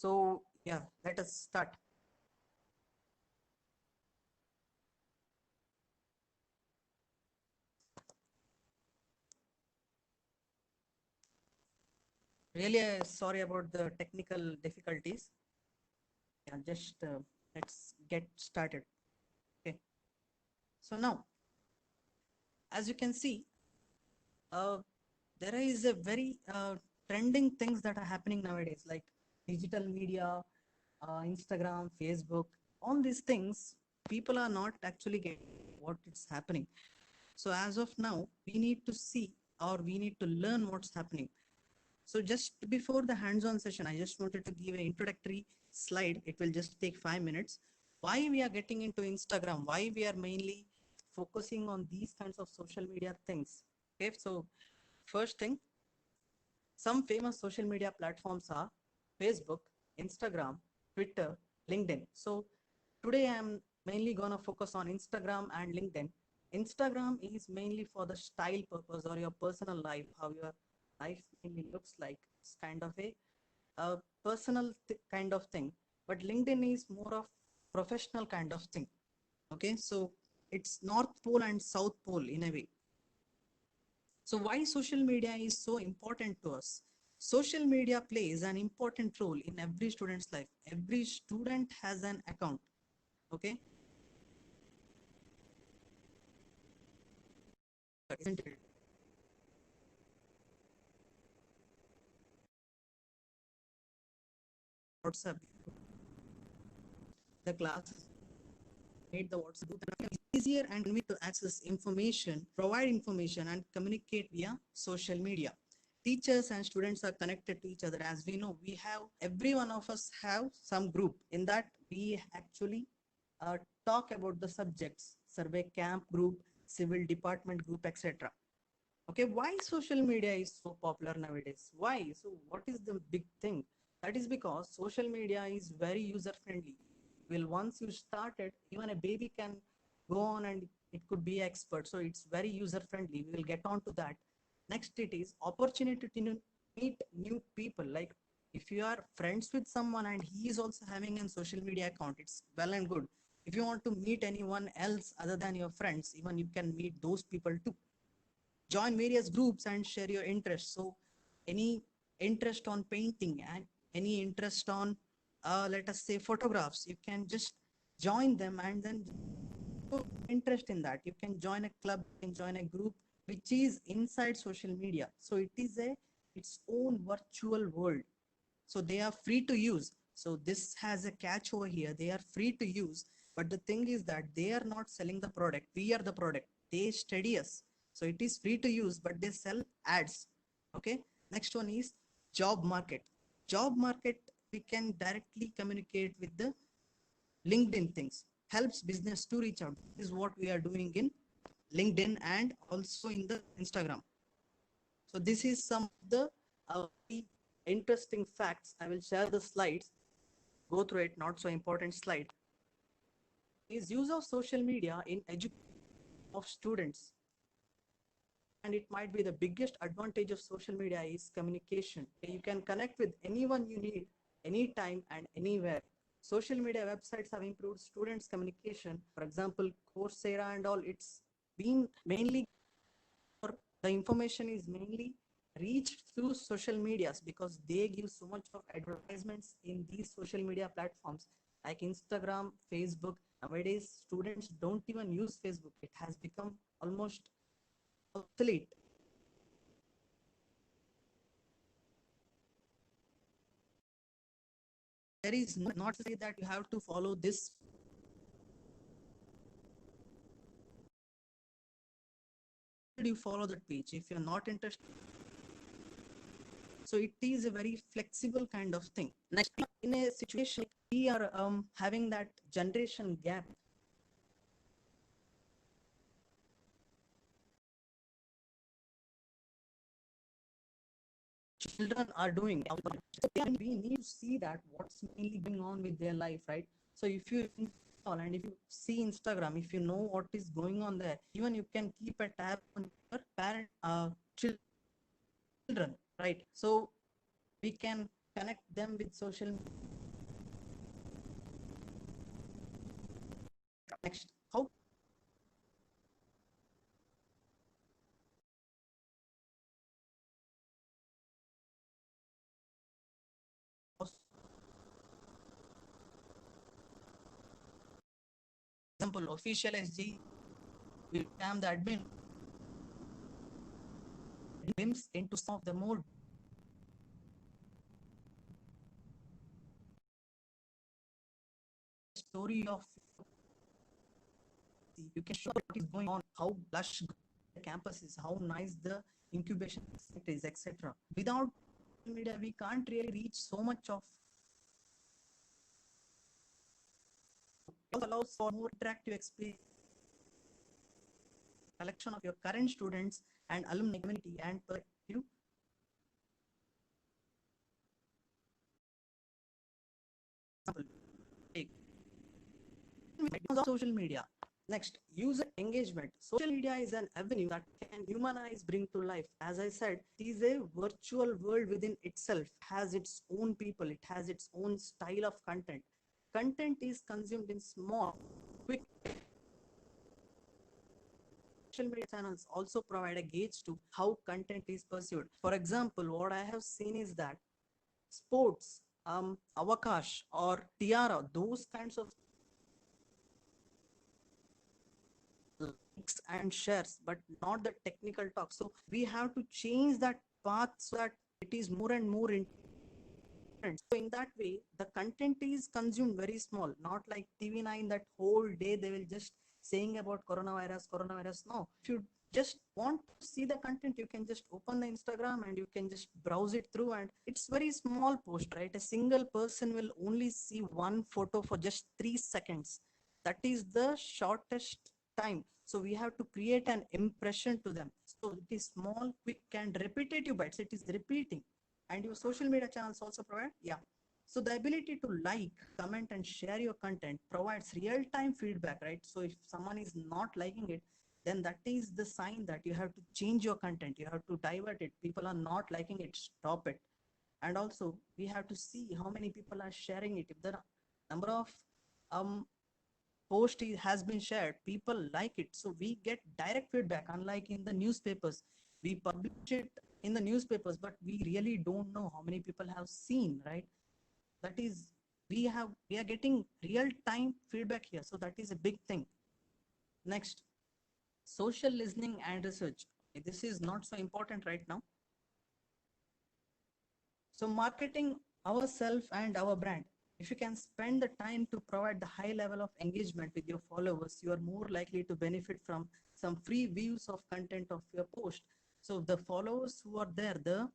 So yeah, let us start. Really sorry about the technical difficulties. Yeah, just let's get started. Okay. So now, as you can see, uh, there is a very trending things that are happening nowadays, like digital media, Instagram, Facebook, all these things. People are not actually getting what is happening. So as of now, we need to see or we need to learn what's happening. So just before the hands-on session, I just wanted to give an introductory slide. It will just take 5 minutes. Why we are getting into Instagram? Why we are mainly focusing on these kinds of social media things? Okay, so first thing, some famous social media platforms are Facebook, Instagram, Twitter, LinkedIn. So today I'm mainly gonna focus on Instagram and LinkedIn. Instagram is mainly for the style purpose or your personal life, how your life mainly looks like. It's kind of a personal kind of thing. But LinkedIn is more of professional kind of thing. Okay, so it's North Pole and South Pole in a way. So why social media is so important to us? Social media plays an important role in every student's life. Every student has an account. Okay, isn't it? WhatsApp, the class made the WhatsApp group easier and convenient to access information, provide information, and communicate via social media. Teachers and students are connected to each other. As we know, we have every one of us have some group in that we actually uh, talk about the subjects, survey camp group, civil department group, etc. Okay, why social media is so popular nowadays? Why? So what is the big thing? That is because social media is very user friendly. Well, once you started, even a baby can go on and it could be expert. So it's very user friendly. We will get on to that. Next, it is opportunity to meet new people. Like if you are friends with someone and he is also having a social media account, it's well and good. If you want to meet anyone else other than your friends, even you can meet those people too. Join various groups and share your interests. So any interest on painting and any interest on let us say photographs, you can just join them and then interest in that. You can join a club, you can join a group which is inside social media. So it is a its own virtual world. So they are free to use. So this has a catch over here. They are free to use, but the thing is that they are not selling the product. We are the product. They study us. So it is free to use, but they sell ads. Okay. Next one is job market. Job market, we can directly communicate with the LinkedIn things. Helps business to reach out. This is what we are doing in LinkedIn and also in the Instagram. So this is some of the interesting facts. I will share the slides, go through it, not so important slide. Is use of social media in education of students. And it might be the biggest advantage of social media is communication. You can connect with anyone you need, anytime and anywhere. Social media websites have improved students' communication. For example, Coursera and all, it's been mainly the information is mainly reached through social medias because they give so much of advertisements in these social media platforms like Instagram, Facebook. Nowadays students don't even use Facebook. It has become almost obsolete. There is not to say that you have to follow this. You follow that page if you're not interested. So it is a very flexible kind of thing. Next, in a situation we are having that generation gap. Children are doing, we need to see that what's mainly going on with their life, right? So if you install and if you see Instagram, if you know what is going on there, even you can keep a tab on your parent children, right? So we can connect them with social media. Next, how example official SG will scam the admin glimpse into some of the more story of you can show what is going on, how lush the campus is, how nice the incubation is, etc. Without media, we can't really reach so much of. It allows for more interactive experience, collection of your current students and alumni community and perspective. Social media. Next, user engagement. Social media is an avenue that can humanize, bring to life. As I said, it is a virtual world within itself, has its own people, it has its own style of content. Content is consumed in small, quick. Social media channels also provide a gauge to how content is pursued. For example, what I have seen is that sports, Avakash or Tiara, those kinds of likes and shares, but not the technical talk. So we have to change that path so that it is more and more important. So in that way, the content is consumed very small, not like TV9 that whole day they will just saying about coronavirus, coronavirus. No, if you just want to see the content, you can just open the Instagram and you can just browse it through, and it's very small post, right? A single person will only see one photo for just 3 seconds. That is the shortest time. So we have to create an impression to them. So it is small, quick, and repetitive bites. It is repeating. And your social media channels also provide, yeah. So the ability to like, comment, and share your content provides real-time feedback, right? So if someone is not liking it, then that is the sign that you have to change your content. You have to divert it. People are not liking it, stop it. And also we have to see how many people are sharing it. If the number of post has been shared, people like it, so we get direct feedback. Unlike in the newspapers, we publish it in the newspapers, but we really don't know how many people have seen, right? That is, we are getting real time feedback here, so that is a big thing. Next, social listening and research. This is not so important right now. So marketing ourselves and our brand. If you can spend the time to provide the high level of engagement with your followers, you are more likely to benefit from some free views of content of your post. So the followers who are there, the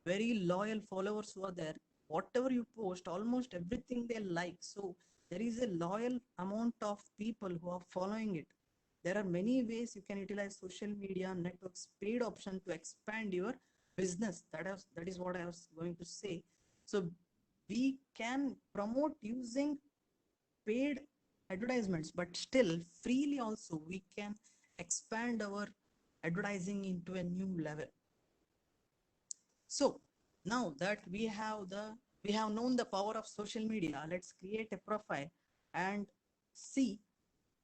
very loyal followers who are there, whatever you post, almost everything they like. So there is a loyal amount of people who are following it. There are many ways you can utilize social media networks paid option to expand your business. That is what I was going to say. So we can promote using paid advertisements, but still freely also we can expand our advertising into a new level. So now that we have known the power of social media, let's create a profile and see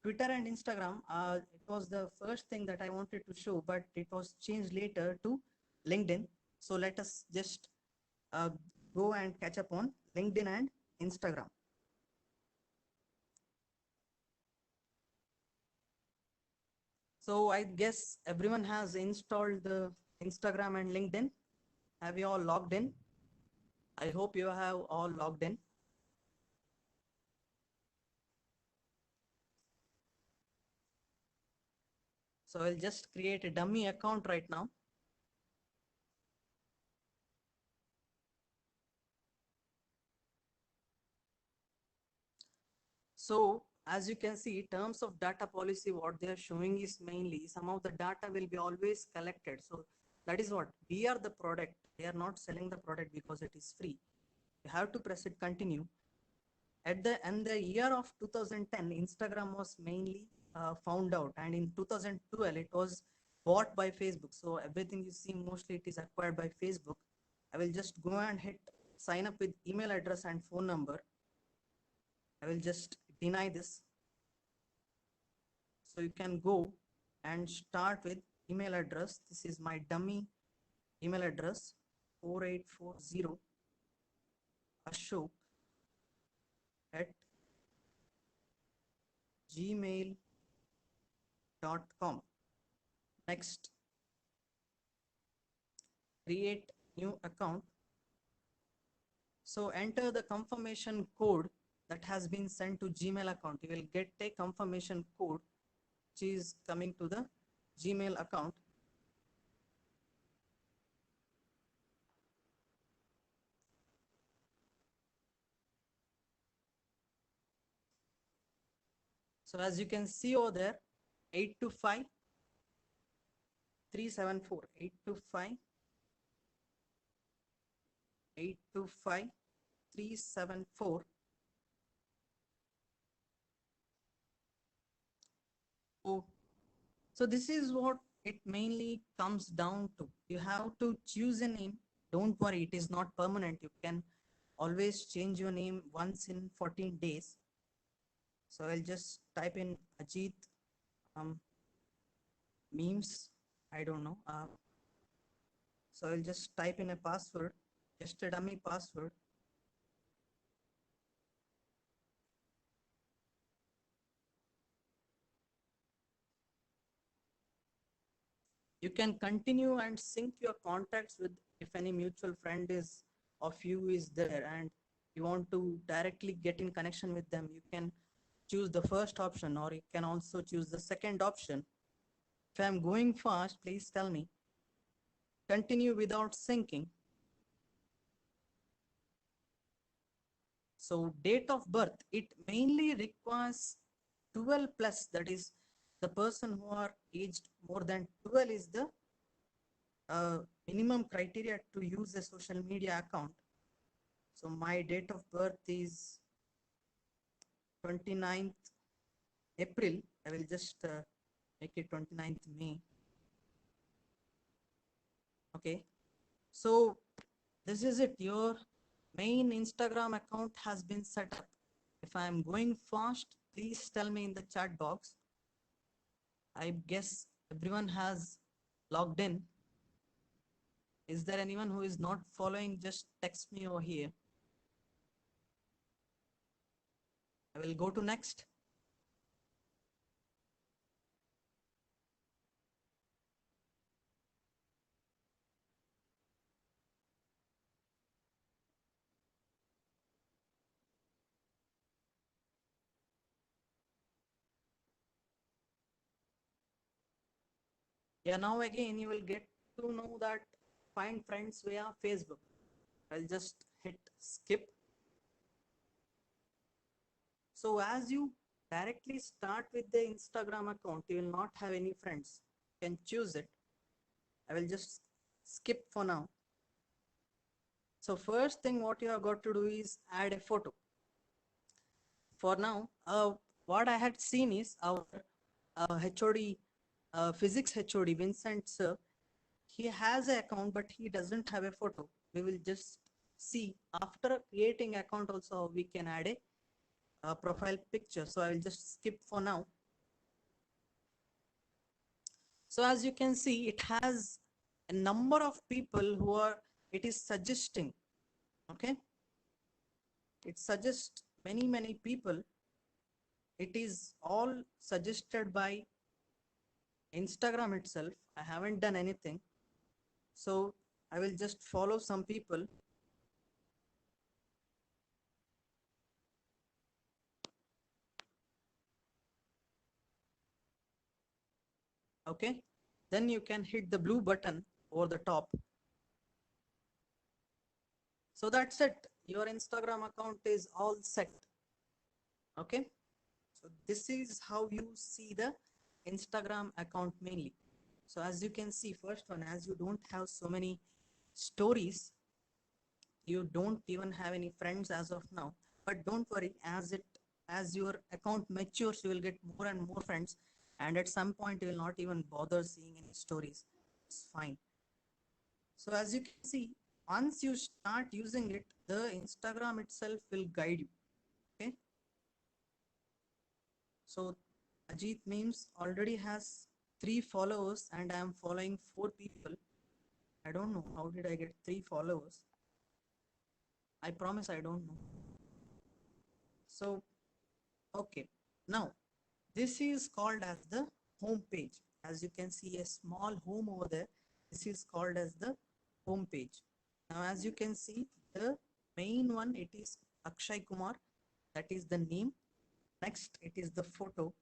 Twitter and Instagram. It was the first thing that I wanted to show, but it was changed later to LinkedIn. So let us just uh, go and catch up on LinkedIn and Instagram. So I guess everyone has installed the Instagram and LinkedIn. Have you all logged in? I hope you have all logged in. So I'll just create a dummy account right now. So as you can see, terms of data policy, what they are showing is mainly some of the data will be always collected. So that is what we are the product. They are not selling the product because it is free. You have to press it continue. At the year of 2010, Instagram was mainly found out, and in 2012 it was bought by Facebook. So everything you see mostly it is acquired by Facebook. I will just go and hit sign up with email address and phone number. I will just deny this. So you can go and start with email address. This is my dummy email address, 4840 ashok at gmail.com. Next, create new account. So enter the confirmation code that has been sent to Gmail account. You will get a confirmation code which is coming to the Gmail account. So as you can see over there, 825 374, 825 374. So this is what it mainly comes down to. You have to choose a name. Don't worry, it is not permanent. You can always change your name once in 14 days. So I'll just type in Ajit memes. I don't know. So I'll just type in a password, just a dummy password. You can continue and sync your contacts with, if any mutual friend is of you is there and you want to directly get in connection with them, you can choose the first option, or you can also choose the second option. If I'm going fast, please tell me. Continue without syncing. So date of birth, it mainly requires 12 plus, that is the person who are aged more than 12 is the minimum criteria to use a social media account. So my date of birth is 29th April. I will just make it 29th May. Okay. So this is it. Your main Instagram account has been set up. If I am going fast, please tell me in the chat box. I guess everyone has logged in. Is there anyone who is not following? Just text me over here. I will go to next. Yeah, now again you will get to know that find friends via Facebook. I'll just hit skip. So as you directly start with the Instagram account, you will not have any friends. You can choose it. I will just skip for now. So first thing what you have got to do is add a photo. For now, what I had seen is our HOD, physics HOD, Vincent sir, he has an account, but he doesn't have a photo. We will just see after creating account also we can add a profile picture. So I will just skip for now. So as you can see, it has a number of people who are, it is suggesting, okay? It suggests many people. It is all suggested by Instagram itself. I haven't done anything. So I will just follow some people. Okay. Then you can hit the blue button over the top. So that's it. Your Instagram account is all set. Okay. So this is how you see the Instagram account mainly. So as you can see, first one, as you don't have so many stories, you don't even have any friends as of now, but don't worry, as your account matures, you will get more and more friends, and at some point you will not even bother seeing any stories. It's fine. So as you can see, Once you start using it, the Instagram itself will guide you. Okay. So Ajit Memes already has 3 followers and I am following 4 people. I don't know how did I get 3 followers. I promise I don't know. So okay, now this is called as the home page. As you can see a small home over there, this is called as the home page. Now as you can see, the main one, it is Akshay Kumar, that is the name. Next it is the photo.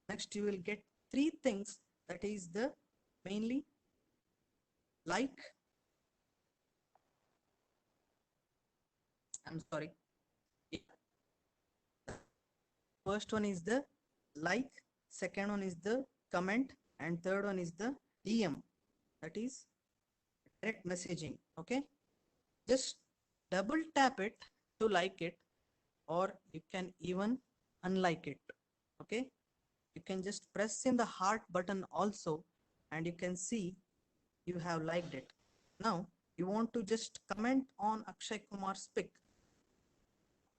Next you will get 3 things, that is the mainly like, I'm sorry, first one is the like, second one is the comment, and third one is the DM, that is direct messaging. Okay, just double tap it to like it, or you can even unlike it. Okay, you can just press in the heart button also, and you can see you have liked it. Now you want to just comment on Akshay Kumar's pic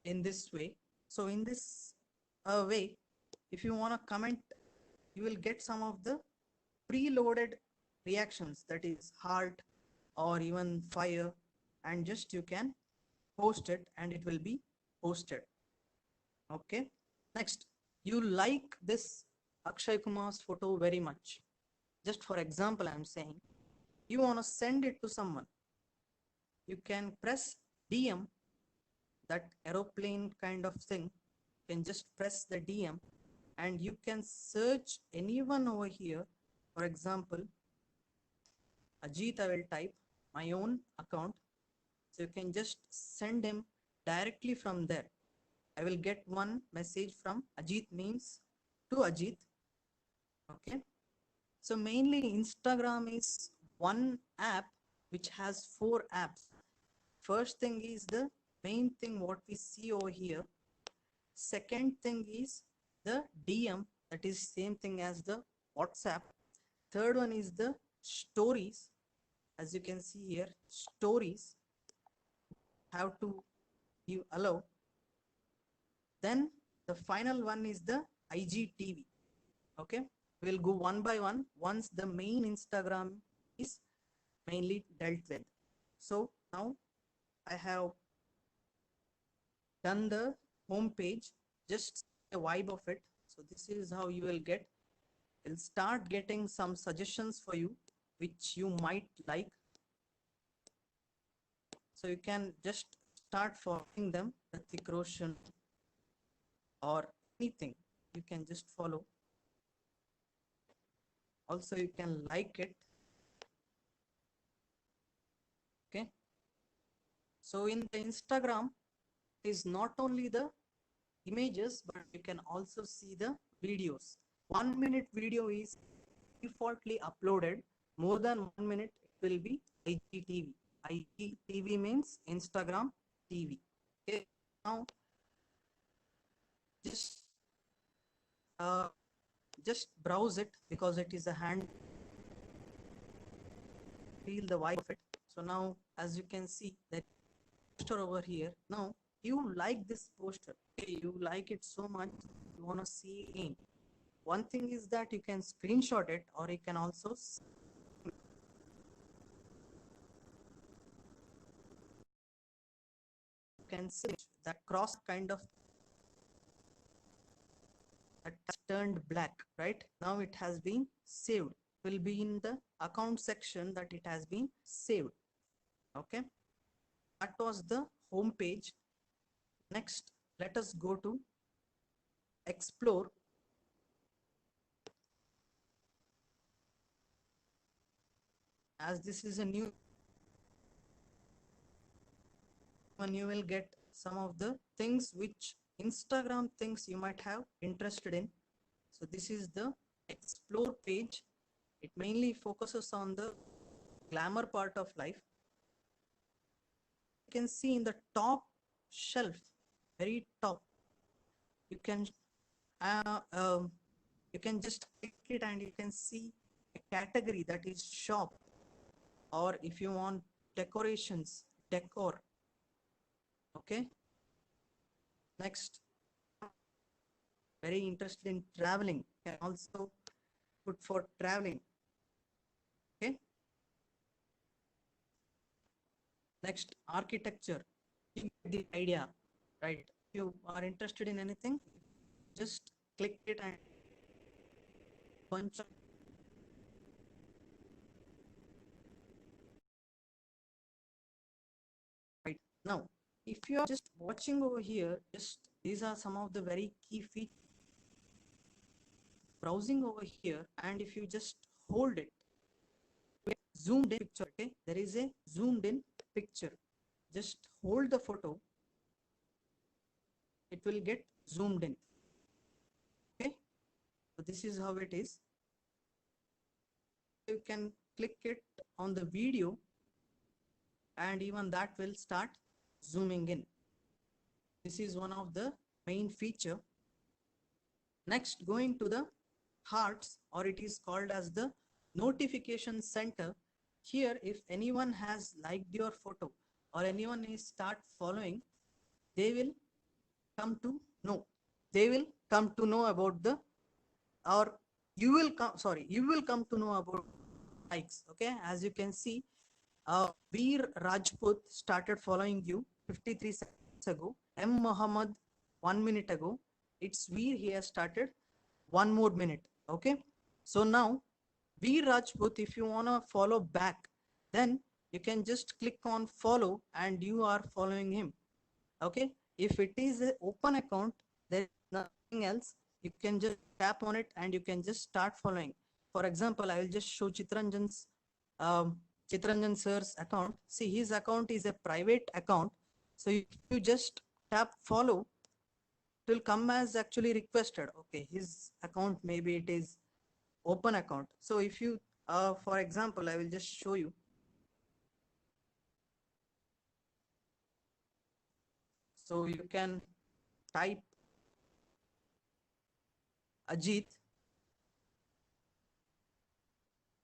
in this way. So in this way, if you want to comment, you will get some of the preloaded reactions, that is heart or even fire, and just you can post it and it will be posted. Okay, next, you like this Akshay Kumar's photo very much. Just for example, I'm saying you want to send it to someone, you can press DM, that aeroplane kind of thing. You can just press the DM and you can search anyone over here. For example, Ajit, I will type my own account. So you can just send him directly from there. I will get one message from Ajit Memes to Ajit. Okay. So mainly Instagram is one app which has 4 apps. First thing is the main thing what we see over here. Second thing is the DM, that is same thing as the WhatsApp. Third one is the stories. As you can see here, stories have to give allow. Then the final one is the IGTV. Okay, we'll go one by one once the main Instagram is mainly dealt with. So now I have done the home page, just a vibe of it. So this is how you will get. You'll start getting some suggestions for you which you might like. So you can just start following them, Hrithik Roshan or anything. You can just follow. Also you can like it. Okay. So in the Instagram, it is not only the images, but you can also see the videos. 1 minute video is defaultly uploaded. More than 1 minute, it will be IGTV. IGTV means Instagram TV. Okay. Now just uh, just browse it because it is a hand, feel the vibe of it. So now as you can see that poster over here, now you like this poster, okay, you like it so much, you want to see it in. One thing is that you can screenshot it, or you can also see that cross kind of that has turned black. Right now it has been saved, will be in the account section that it has been saved. Okay, that was the home page. Next, let us go to explore. As this is a new one, you will get some of the things which Instagram thinks you might have interested in. So this is the explore page. It mainly focuses on the glamour part of life. You can see in the top shelf, very top, you can uh, um, you can just click it and you can see a category, that is shop, or if you want decorations, decor. Okay. Next, very interested in traveling, can also put for traveling. Okay. Next, architecture. You get the idea, right? If you are interested in anything, just click it and bunch of right now. If you are just watching over here, just these are some of the very key features. Browsing over here, and if you just hold it, zoomed in picture. Okay, there is a zoomed in picture. Just hold the photo, it will get zoomed in. Okay, so this is how it is. You can click it on the video, and even that will start zooming in. This is one of the main feature. Next, going to the hearts, or it is called as the notification center. Here, if anyone has liked your photo or anyone is start following, they will come to know. They will come to know about the, or you will come, sorry, you will come to know about likes. Okay, as you can see, Veer Rajput started following you 53 seconds ago. M. Muhammad 1 minute ago. It's Veer, he has started 1 more minute. Okay, so now Veer Rajput, if you want to follow back, then you can just click on follow and you are following him. Okay, if it is an open account, there is nothing else. You can just tap on it and you can just start following. For example, I will just show Chitranjan sir's account. See, his account is a private account. So if you just tap follow, it will come as actually requested. Okay, his account, maybe it is open account. So if you, for example, I will just show you. So you can type Ajit.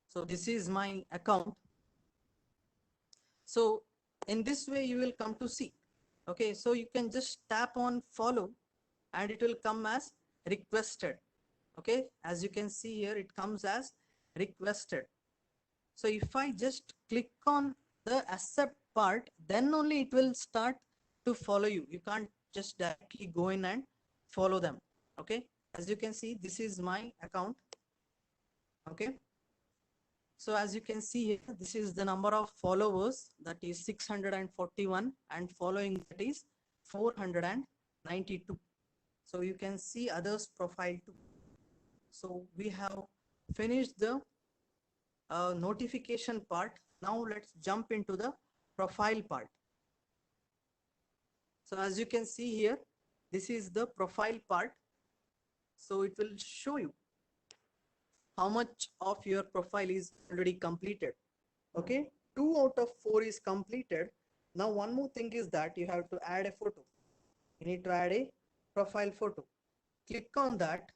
So this is my account. So in this way you will come to see. Okay, so you can just tap on follow and it will come as requested. Okay, as you can see here, it comes as requested. So if I just click on the accept part, then only it will start to follow you. You can't just directly go in and follow them. Okay, as you can see, this is my account. Okay, so as you can see here, this is the number of followers, that is 641, and following that is 492. So you can see others profile too. So we have finished the notification part. Now let's jump into the profile part. So as you can see here, this is the profile part. So it will show you how much of your profile is already completed. Okay, 2 out of 4 is completed. Now one more thing is that you have to add a photo. You need to add a profile photo. Click on that.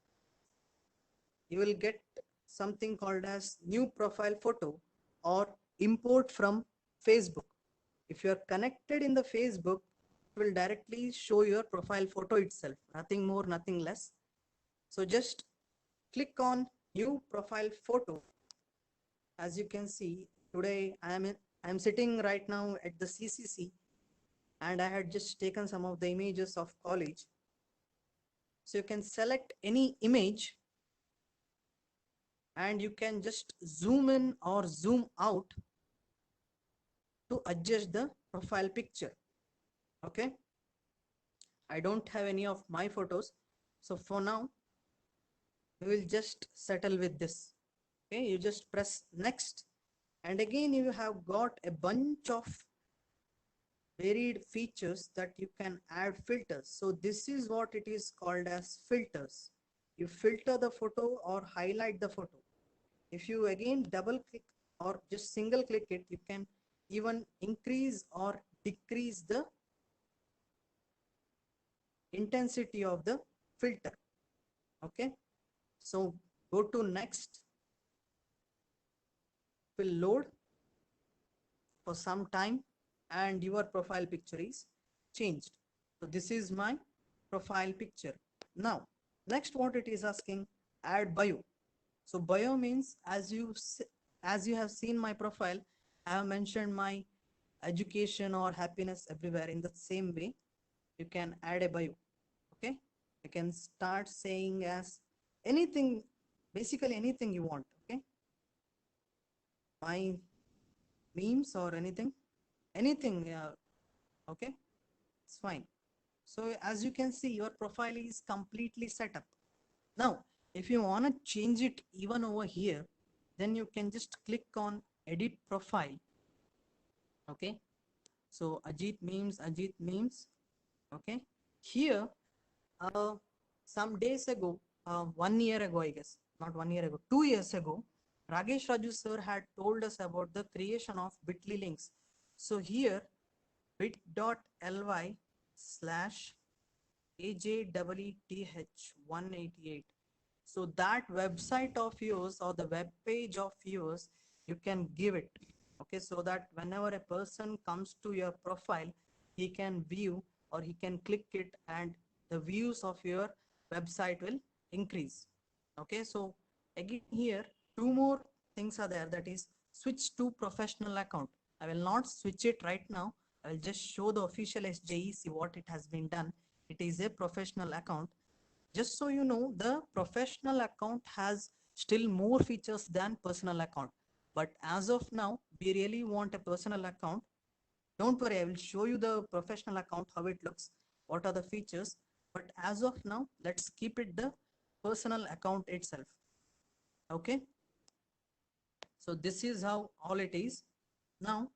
You will get something called as new profile photo or import from Facebook. If you are connected in the Facebook, it will directly show your profile photo itself, nothing more, nothing less. So just click on new profile photo. As you can see, today I am sitting right now at the CCC, and I had just taken some of the images of college. So you can select any image and you can just zoom in or zoom out to adjust the profile picture. Okay, I don't have any of my photos, so for now we will just settle with this. Okay, you just press next, and again you have got a bunch of varied features that you can add filters. So this is what it is called as filters. You filter the photo or highlight the photo. If you again double click or just single click it, you can even increase or decrease the intensity of the filter. Okay, so go to next. Will load for some time. and your profile picture is changed. So this is my profile picture. Now, next what it is asking, add bio. So bio means as you have seen my profile, I have mentioned my education or happiness everywhere. In the same way, you can add a bio. Okay, you can start saying as anything, basically anything you want. Okay, my memes or anything. Okay, it's fine. So as you can see, your profile is completely set up. Now, if you want to change it even over here, then you can just click on edit profile. Okay, so Ajit memes. Okay, here, some days ago, 1 year ago, I guess, not 1 year ago, 2 years ago, Ragesh Raju sir had told us about the creation of Bitly links. So here, bit.ly slash AJEETH188. So that website of yours or the web page of yours, you can give it. Okay, so that whenever a person comes to your profile, he can view or he can click it and the views of your website will increase. Okay, so again here, two more things are there, that is switch to professional account. I will not switch it right now. I will just show the official SJEC what it has been done. It is a professional account. Just so you know, the professional account has still more features than personal account. But as of now, we really want a personal account. Don't worry, I will show you the professional account, how it looks, what are the features. But as of now, let's keep it the personal account itself. Okay. So this is how all it is. Now,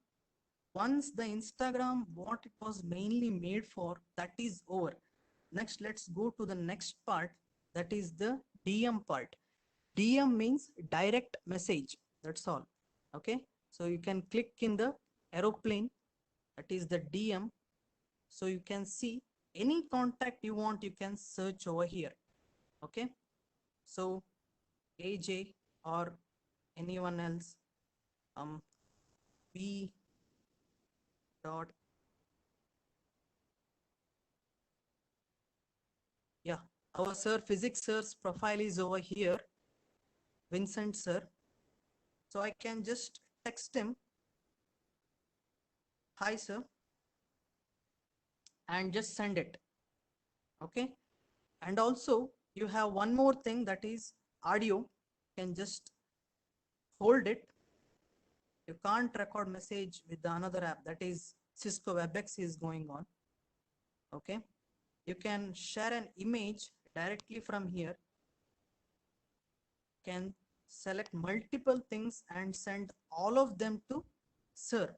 once the Instagram, what it was mainly made for, that is over. Next, let's go to the next part, that is the DM part. DM means direct message, that's all. Okay, so you can click in the aeroplane, that is the DM. So you can see any contact you want, you can search over here. Okay, so AJ or anyone else, B dot, yeah, our sir, physics sir's profile is over here, Vincent sir. So I can just text him, hi sir, and just send it. Okay, and also you have one more thing, that is audio. You can just hold it. You can't record message with the another app, that is Cisco WebEx is going on. Okay, you can share an image directly from here, can select multiple things and send all of them to sir.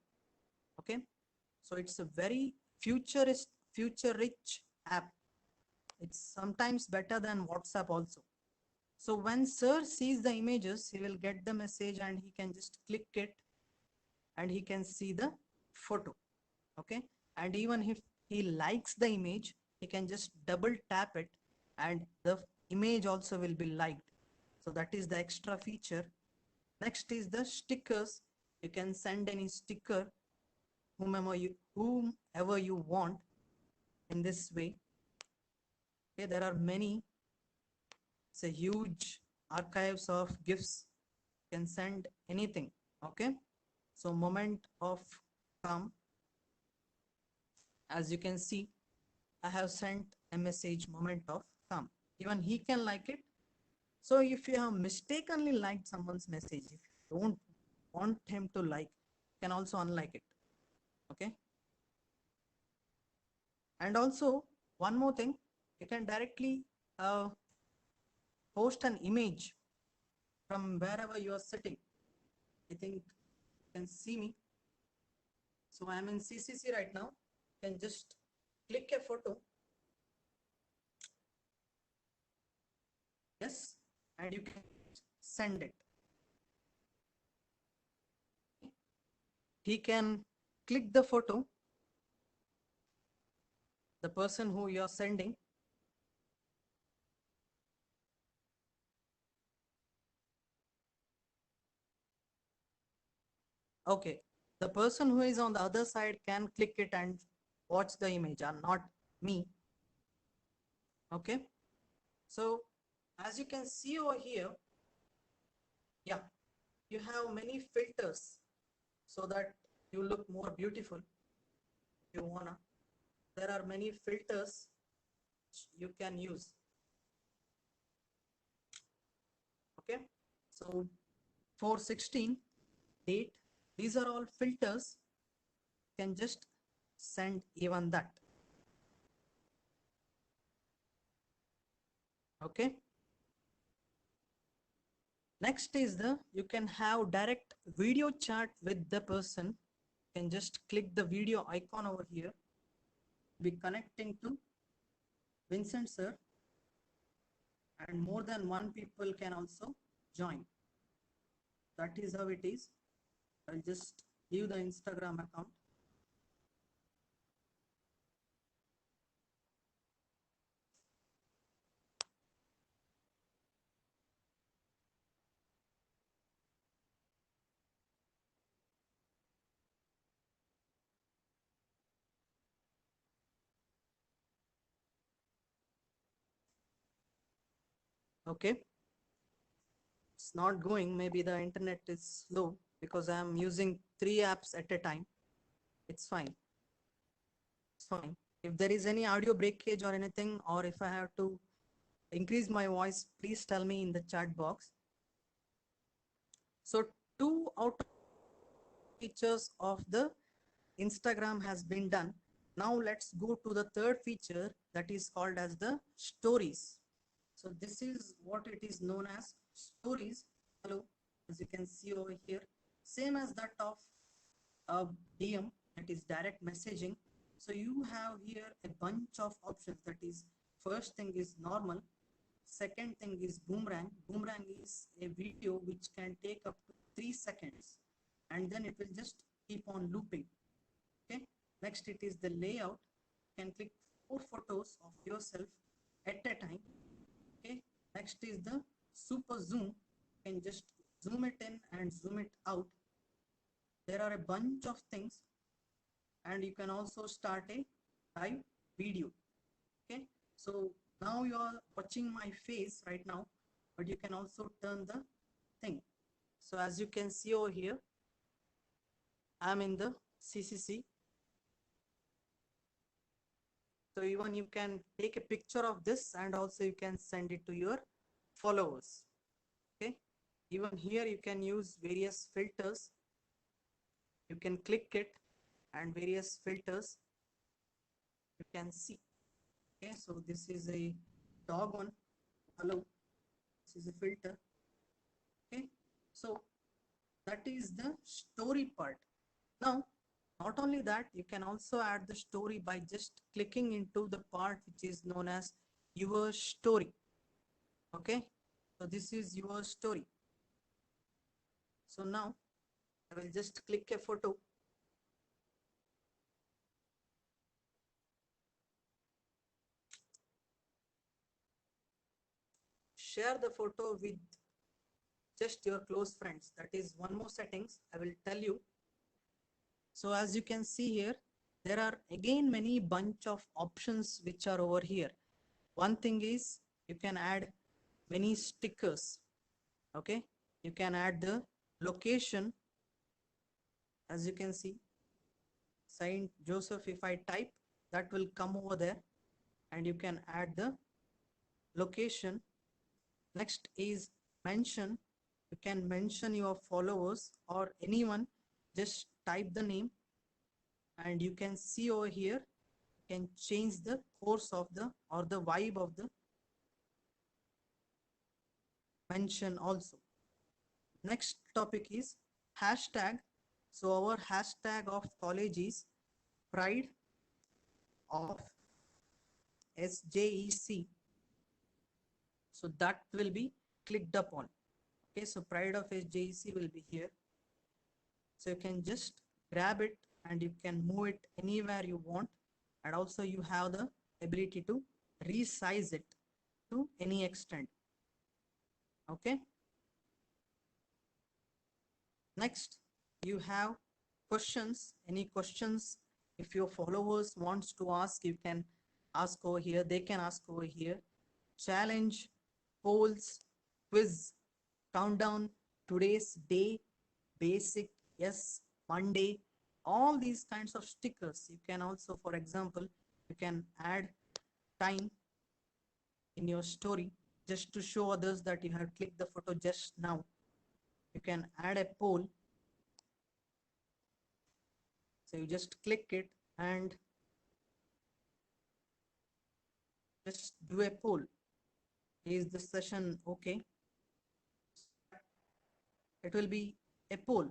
Okay, so it's a very future rich app. It's sometimes better than WhatsApp also. So when sir sees the images, he will get the message and he can just click it and he can see the photo. Okay, and even if he likes the image, he can just double tap it and the image also will be liked. So that is the extra feature. Next is the stickers. You can send any sticker whomever you want in this way. Okay, there are many. It's a huge archives of gifts. You can send anything. Okay, so moment of calm. As you can see, I have sent a message, moment of calm. Even he can like it. So if you have mistakenly liked someone's message, if you don't want him to like, you can also unlike it. Okay, and also one more thing, you can directly post an image from wherever you are sitting. I think you can see me. So I am in CCC right now. You can just click a photo. Yes, and you can send it. He can click the photo, the person who you are sending. Okay, The person who is on the other side can click it and watch the image, and not me. Okay, so as you can see over here, yeah, you have many filters so that you look more beautiful. You wanna, there are many filters you can use. Okay, so 416 date, these are all filters. You can just send even that. Okay, next is the, you can have direct video chat with the person. You can just click the video icon over here, be connecting to Vincent sir, and more than one people can also join. That is how it is. I'll just leave the Instagram account. Okay, it's not going, maybe the internet is slow because I'm using 3 apps at a time. It's fine, it's fine. If there is any audio breakage or anything, or if I have to increase my voice, please tell me in the chat box. So 2 out of features of the Instagram has been done. Now let's go to the third feature, that is called as the stories. So this is what it is known as stories. Hello, as you can see over here, same as that of DM, that is direct messaging. So you have here a bunch of options. That is, first thing is normal, second thing is boomerang. Boomerang is a video which can take up to 3 seconds, and then it will just keep on looping. Okay, next it is the layout. You can click 4 photos of yourself at a time. Okay, next is the super zoom. You can just zoom it in and zoom it out. There are a bunch of things, and you can also start a live video. Okay, so now you are watching my face right now, but you can also turn the thing. So as you can see over here, I'm in the CCC. So even you can take a picture of this, and also you can send it to your followers. Okay, even here you can use various filters. You can click it and various filters you can see. Okay, so this is a dog one. Hello, this is a filter. Okay, so that is the story part. Now, not only that, you can also add the story by just clicking into the part which is known as your story. Okay, so this is your story. So now I will just click a photo. Share the photo with just your close friends. That is one more settings I will tell you. So as you can see here, there are again many bunch of options which are over here. One thing is you can add many stickers. Okay, you can add the location. As you can see, Saint Joseph, if I type, that will come over there, and you can add the location. Next is mention. You can mention your followers or anyone, just type the name, and you can see over here, you can change the course of the or the vibe of the mention also. Next topic is hashtag. So our hashtag of college is pride of SJEC. So that will be clicked upon. Okay, so pride of SJEC will be here. So you can just grab it and you can move it anywhere you want, and also you have the ability to resize it to any extent. Okay, next you have questions, any questions, if your followers wants to ask, you can ask over here. They can ask over here. Challenge, polls, quiz, countdown, today's day, basic, yes, Monday, all these kinds of stickers. You can also, for example, you can add time in your story just to show others that you have clicked the photo just now. You can add a poll. So you just click it and just do a poll. Is this session okay? It will be a poll.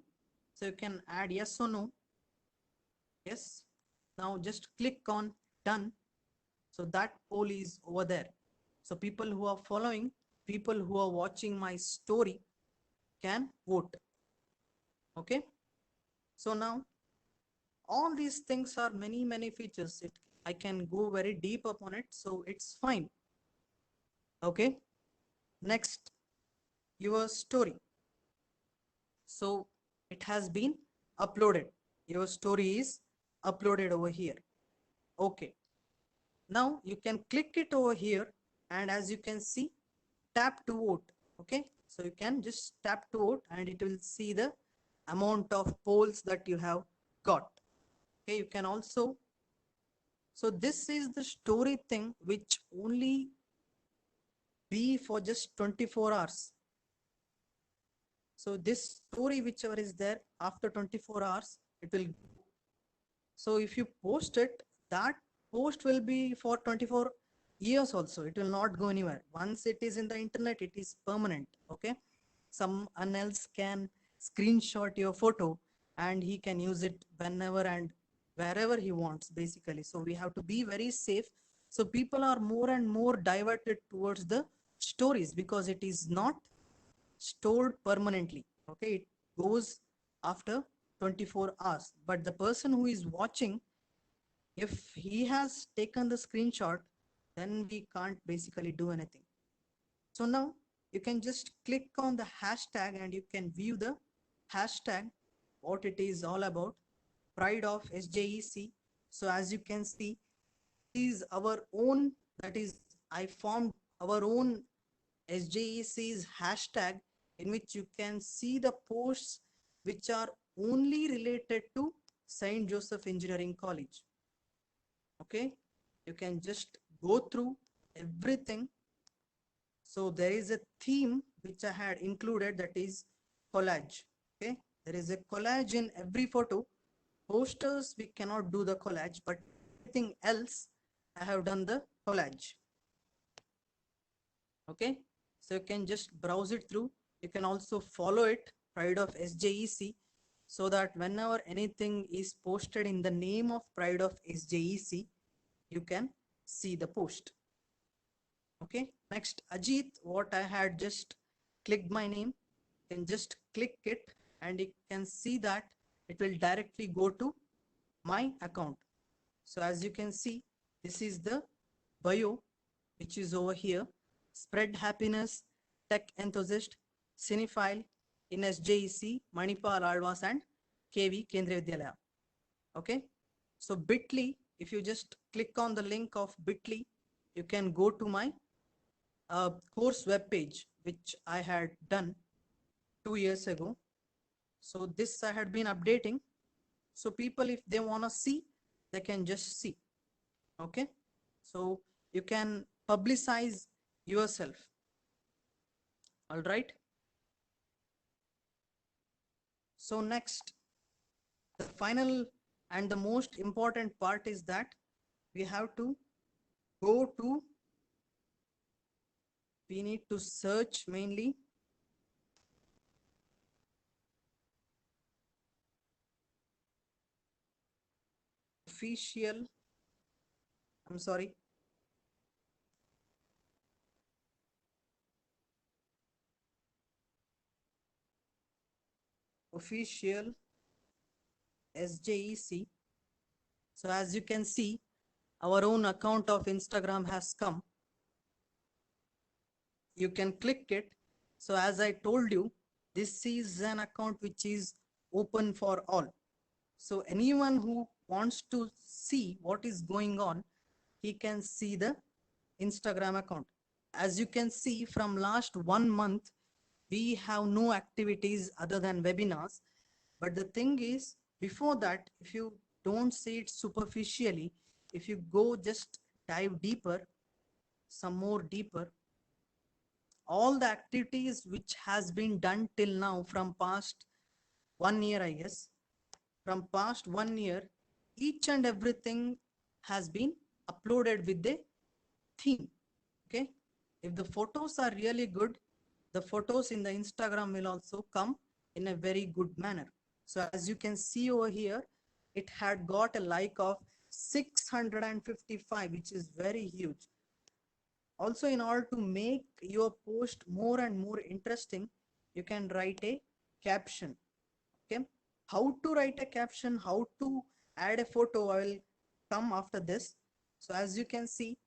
So you can add yes or no. Yes. Now just click on done. So that poll is over there. So people who are following, people who are watching my story can vote. Okay. So now all these things are many features. I can go very deep upon it. So it's fine. Okay. Next, your story. So it has been uploaded. Your story is uploaded over here. Okay. Now you can click it over here, and as you can see, tap to vote. Okay. So you can just tap to vote and it will see the amount of polls that you have got. Okay. You can also, so this is the story thing which only be for just 24 hours. So this story, whichever is there after 24 hours, it will. So if you post it, that post will be for 24 years also. It will not go anywhere. Once it is in the internet, it is permanent. Okay. Someone else can screenshot your photo and he can use it whenever and wherever he wants, basically. So we have to be very safe. So people are more and more diverted towards the stories because it is not stored permanently. Okay, it goes after 24 hours, but the person who is watching, if he has taken the screenshot, then we can't basically do anything. So now you can just click on the hashtag and you can view the hashtag, what it is all about, Pride of SJEC. So as you can see, is our own, that is, I formed our own SJEC's hashtag in which you can see the posts which are only related to St. Joseph Engineering College. Okay, you can just go through everything. So there is a theme which I had included, that is collage. Okay, there is a collage in every photo. Posters we cannot do the collage, but everything else I have done the collage. Okay, so you can just browse it through. You can also follow it, Pride of SJEC, so that whenever anything is posted in the name of Pride of SJEC, you can see the post. Okay, next, Ajit, what I had just clicked my name, you can just click it and you can see that it will directly go to my account. So as you can see, this is the bio which is over here. Spread happiness, tech enthusiast, cinephile in SJEC, Manipal Alvas and KV Kendriya Vidyalaya. Okay, so Bitly, if you just click on the link of Bitly, you can go to my course web page which I had done 2 years ago. So this I had been updating. So people, if they want to see, they can just see. Okay, so you can publicize yourself. All right. So next, the final and the most important part is that we have to go to, we need to search mainly official, I'm sorry, official SJEC. So as you can see, our own account of Instagram has come. You can click it. So as I told you, this is an account which is open for all. So anyone who wants to see what is going on, he can see the Instagram account. As you can see, from last 1 month, we have no activities other than webinars. But the thing is, before that, if you don't see it superficially, if you go just dive deeper, some more deeper, all the activities which has been done till now from past 1 year, I guess, from past 1 year, each and everything has been uploaded with the theme. Okay, if the photos are really good, the photos in the Instagram will also come in a very good manner. So as you can see over here, it had got a like of 655, which is very huge. Also, in order to make your post more and more interesting, you can write a caption. Okay, how to write a caption, how to add a photo, I will come after this. So as you can see,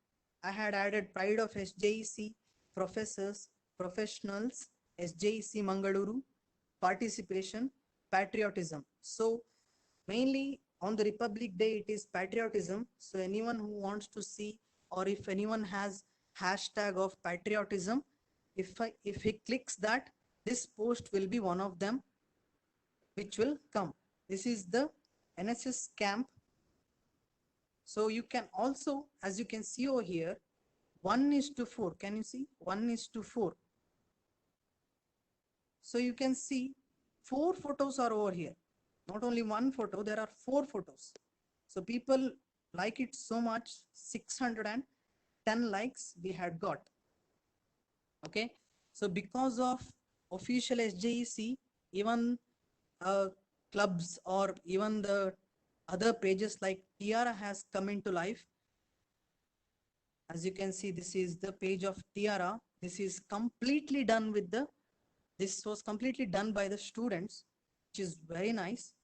I had added pride of SJEC, professors, professionals, SJEC Mangaluru, participation, patriotism. So mainly on the Republic Day, it is patriotism. So anyone who wants to see, or if anyone has hashtag of patriotism, if he clicks that, this post will be one of them which will come. This is the NSS camp. So you can also, as you can see over here, 1:4. Can you see? 1:4. So you can see 4 photos are over here. Not only one photo, there are 4 photos. So people like it so much, 610 likes we had got. Okay. So because of official SJEC, even clubs or even the other pages like Tiara has come into life. As you can see, this is the page of Tiara. This is completely done with the, this was completely done by the students, which is very nice.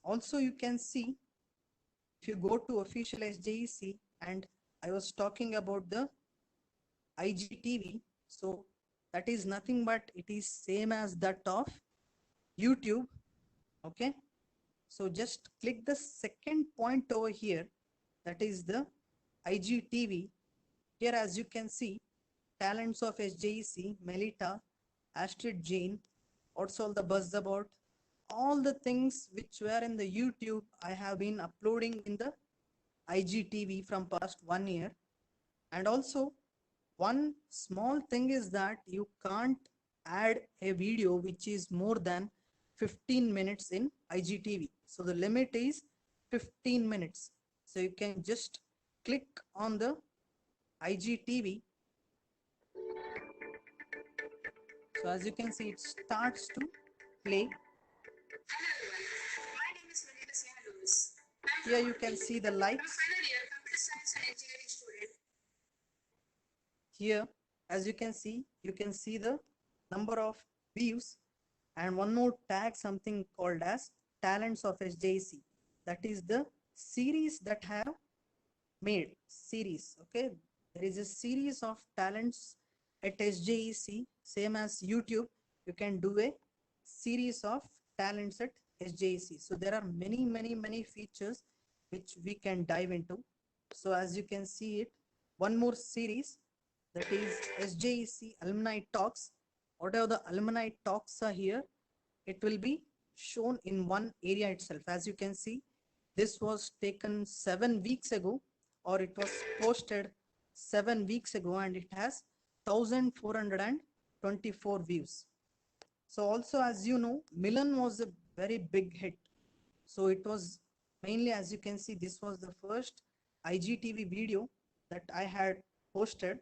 Also, you can see, if you go to official SJEC, and I was talking about the IGTV, so that is nothing but it is same as that of YouTube. Okay, so just click the second point over here, that is the IGTV. Here, as you can see, talents of SJEC, Melita, Astrid Jane, what's all the buzz about, all the things which were in the YouTube, I have been uploading in the IGTV from past 1 year. And also, one small thing is that you can't add a video which is more than 15 minutes in IGTV. So the limit is 15 minutes. So you can just click on the IGTV. So as you can see, it starts to play. Hello everyone, my name is Melita Sneha Lewis. Here you can see the likes. I'm a final year computer science and engineering student. Here, as you can see the number of views, and one more tag, something called as talents of SJC. That is the series that have made series. Okay, there is a series of talents at SJEC, same as YouTube. You can do a series of talents at SJEC. So there are many features which we can dive into. So as you can see it, one more series, that is SJEC Alumni Talks. Whatever the alumni talks are here, it will be shown in one area itself. As you can see, this was taken 7 weeks ago, or it was posted 7 weeks ago, and it has 1424 views. So also, as you know, Milan was a very big hit. So it was mainly, as you can see, this was the first IGTV video that I had posted.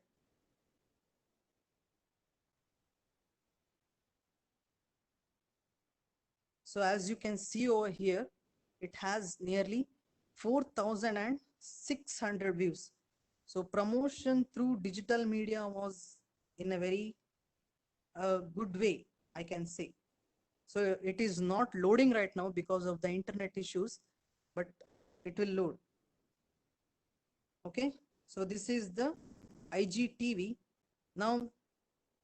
So as you can see over here, it has nearly 4,600 views. So promotion through digital media was in a very good way, I can say. So it is not loading right now because of the internet issues, but it will load. Okay, so this is the IGTV. Now,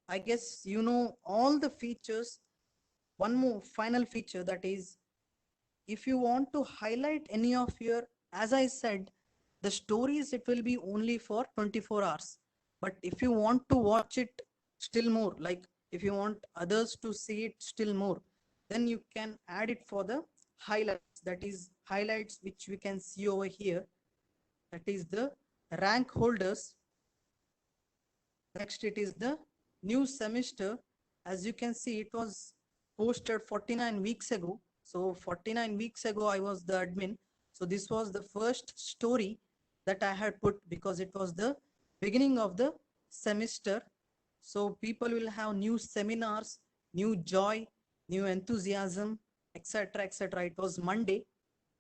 I guess you know all the features. One more final feature, that is if you want to highlight any of your, as I said, the stories, it will be only for 24 hours. But if you want to watch it still more, like if you want others to see it still more, then you can add it for the highlights. That is highlights which we can see over here. That is the rank holders. Next, it is the new semester. As you can see, it was posted 49 weeks ago. So 49 weeks ago, I was the admin. So this was the first story that I had put because it was the beginning of the semester. So people will have new seminars, new joy, new enthusiasm, etc. etc. It was Monday.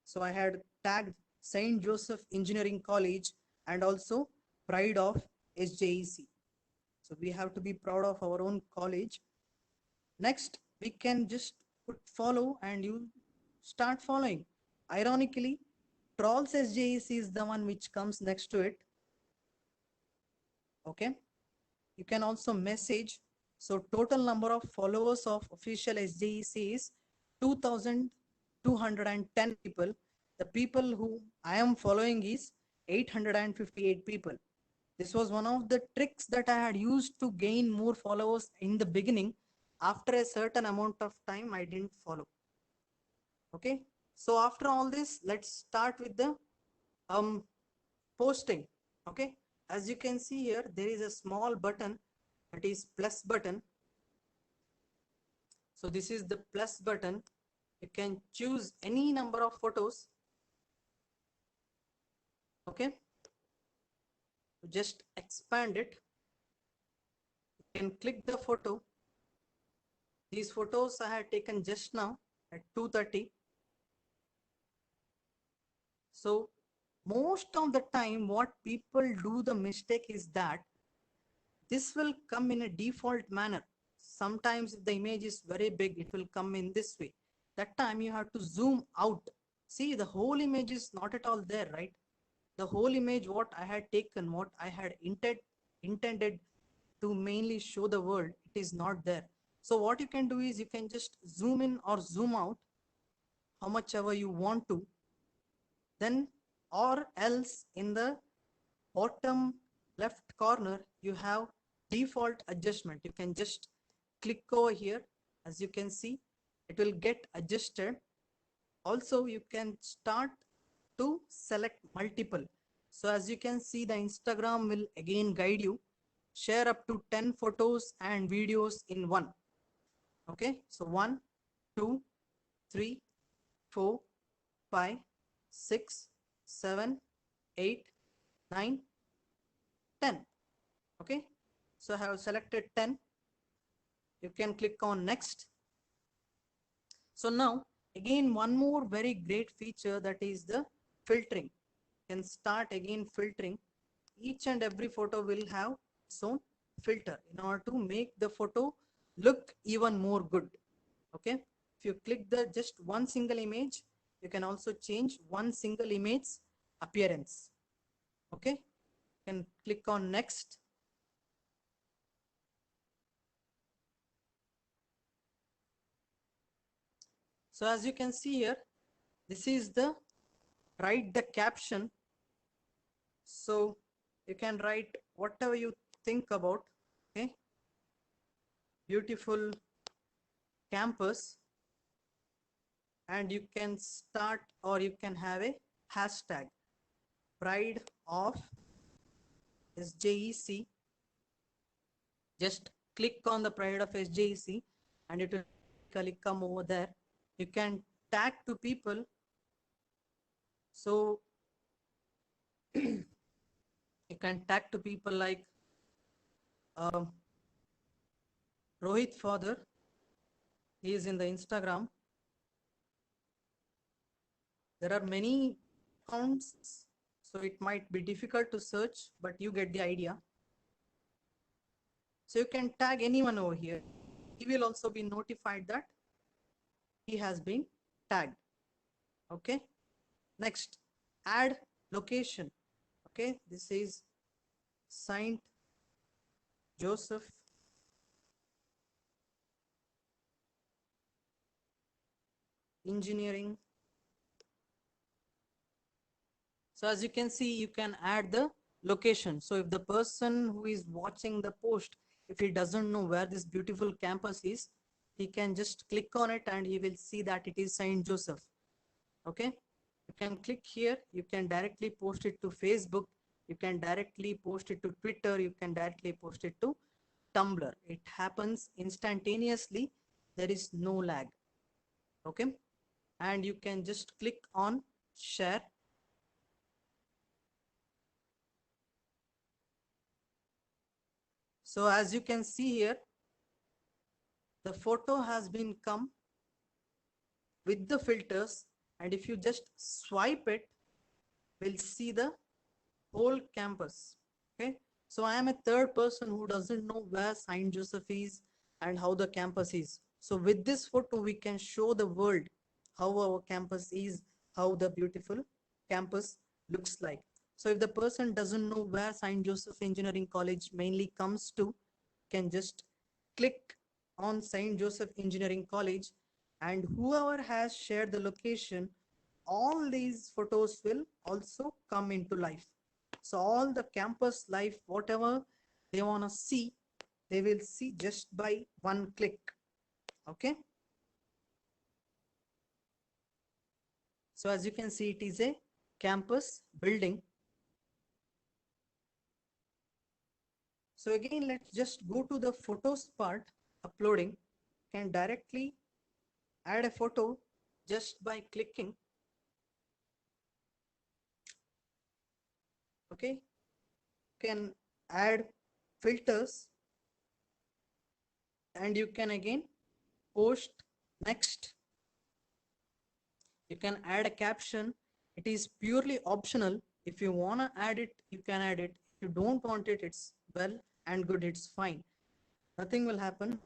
So I had tagged St. Joseph Engineering College and also Pride of SJEC. So we have to be proud of our own college. Next, we can just put follow and you start following. Ironically, Trolls SJEC is the one which comes next to it. Okay. You can also message. So total number of followers of official SJEC is 2,210 people. The people who I am following is 858 people. This was one of the tricks that I had used to gain more followers in the beginning. After a certain amount of time, I didn't follow. Okay. So after all this, let's start with the posting. Okay. As you can see here, there is a small button, that is plus button. So this is the plus button. You can choose any number of photos. Okay. Just expand it. You can click the photo. These photos I had taken just now at 2:30. So most of the time what people do the mistake is that this will come in a default manner. Sometimes if the image is very big, it will come in this way. That time you have to zoom out. See, the whole image is not at all there, right? The whole image what I had taken, what I had intended to mainly show the world, it is not there. So what you can do is you can just zoom in or zoom out how much ever you want to. Then or else in the bottom left corner you have default adjustment. You can just click over here. As you can see, it will get adjusted. Also you can start to select multiple. So as you can see, the Instagram will again guide you, share up to 10 photos and videos in one. Okay, so 1 2 3 4 5 6 7 8 9 10. Okay, so I have selected 10. You can click on next. So now again one more very great feature, that is the filtering. You can start again filtering. Each and every photo will have its own filter in order to make the photo look even more good. Okay, if you click the just one single image, you can also change one single image appearance. Okay, you can click on next. So as you can see here, this is the write the caption. So you can write whatever you think about. Okay, beautiful campus, and you can start or you can have a hashtag pride of SJEC. Just click on the pride of SJEC and it will come over there. You can tag to people. So you can tag to people like Rohit Father. He is in the Instagram. There are many accounts, so it might be difficult to search, but you get the idea. So you can tag anyone over here. He will also be notified that he has been tagged. Okay. Next, add location. Okay, this is Saint Joseph Engineering So as you can see, you can add the location. So if the person who is watching the post, if he doesn't know where this beautiful campus is, he can just click on it and he will see that it is St. Joseph. Okay, you can click here, you can directly post it to Facebook, you can directly post it to Twitter, you can directly post it to Tumblr. It happens instantaneously, there is no lag. Okay, and you can just click on share. So as you can see here, the photo has been come with the filters, and if you just swipe it, we'll see the whole campus. Okay, so I am a third person who doesn't know where Saint Joseph is and how the campus is. So with this photo we can show the world how our campus is, how the beautiful campus looks like. So if the person doesn't know where Saint Joseph Engineering College mainly comes to, can just click on Saint Joseph Engineering College, and whoever has shared the location, all these photos will also come into life. So all the campus life, whatever they want to see, they will see just by one click. Okay, so as you can see, it is a campus building. So again, let's just go to the photos part. Uploading, can directly add a photo just by clicking. Okay, can add filters, and you can again post next. You can add a caption. It is purely optional. If you want to add it, you can add it. If you don't want it, it's well and good, it's fine, nothing will happen.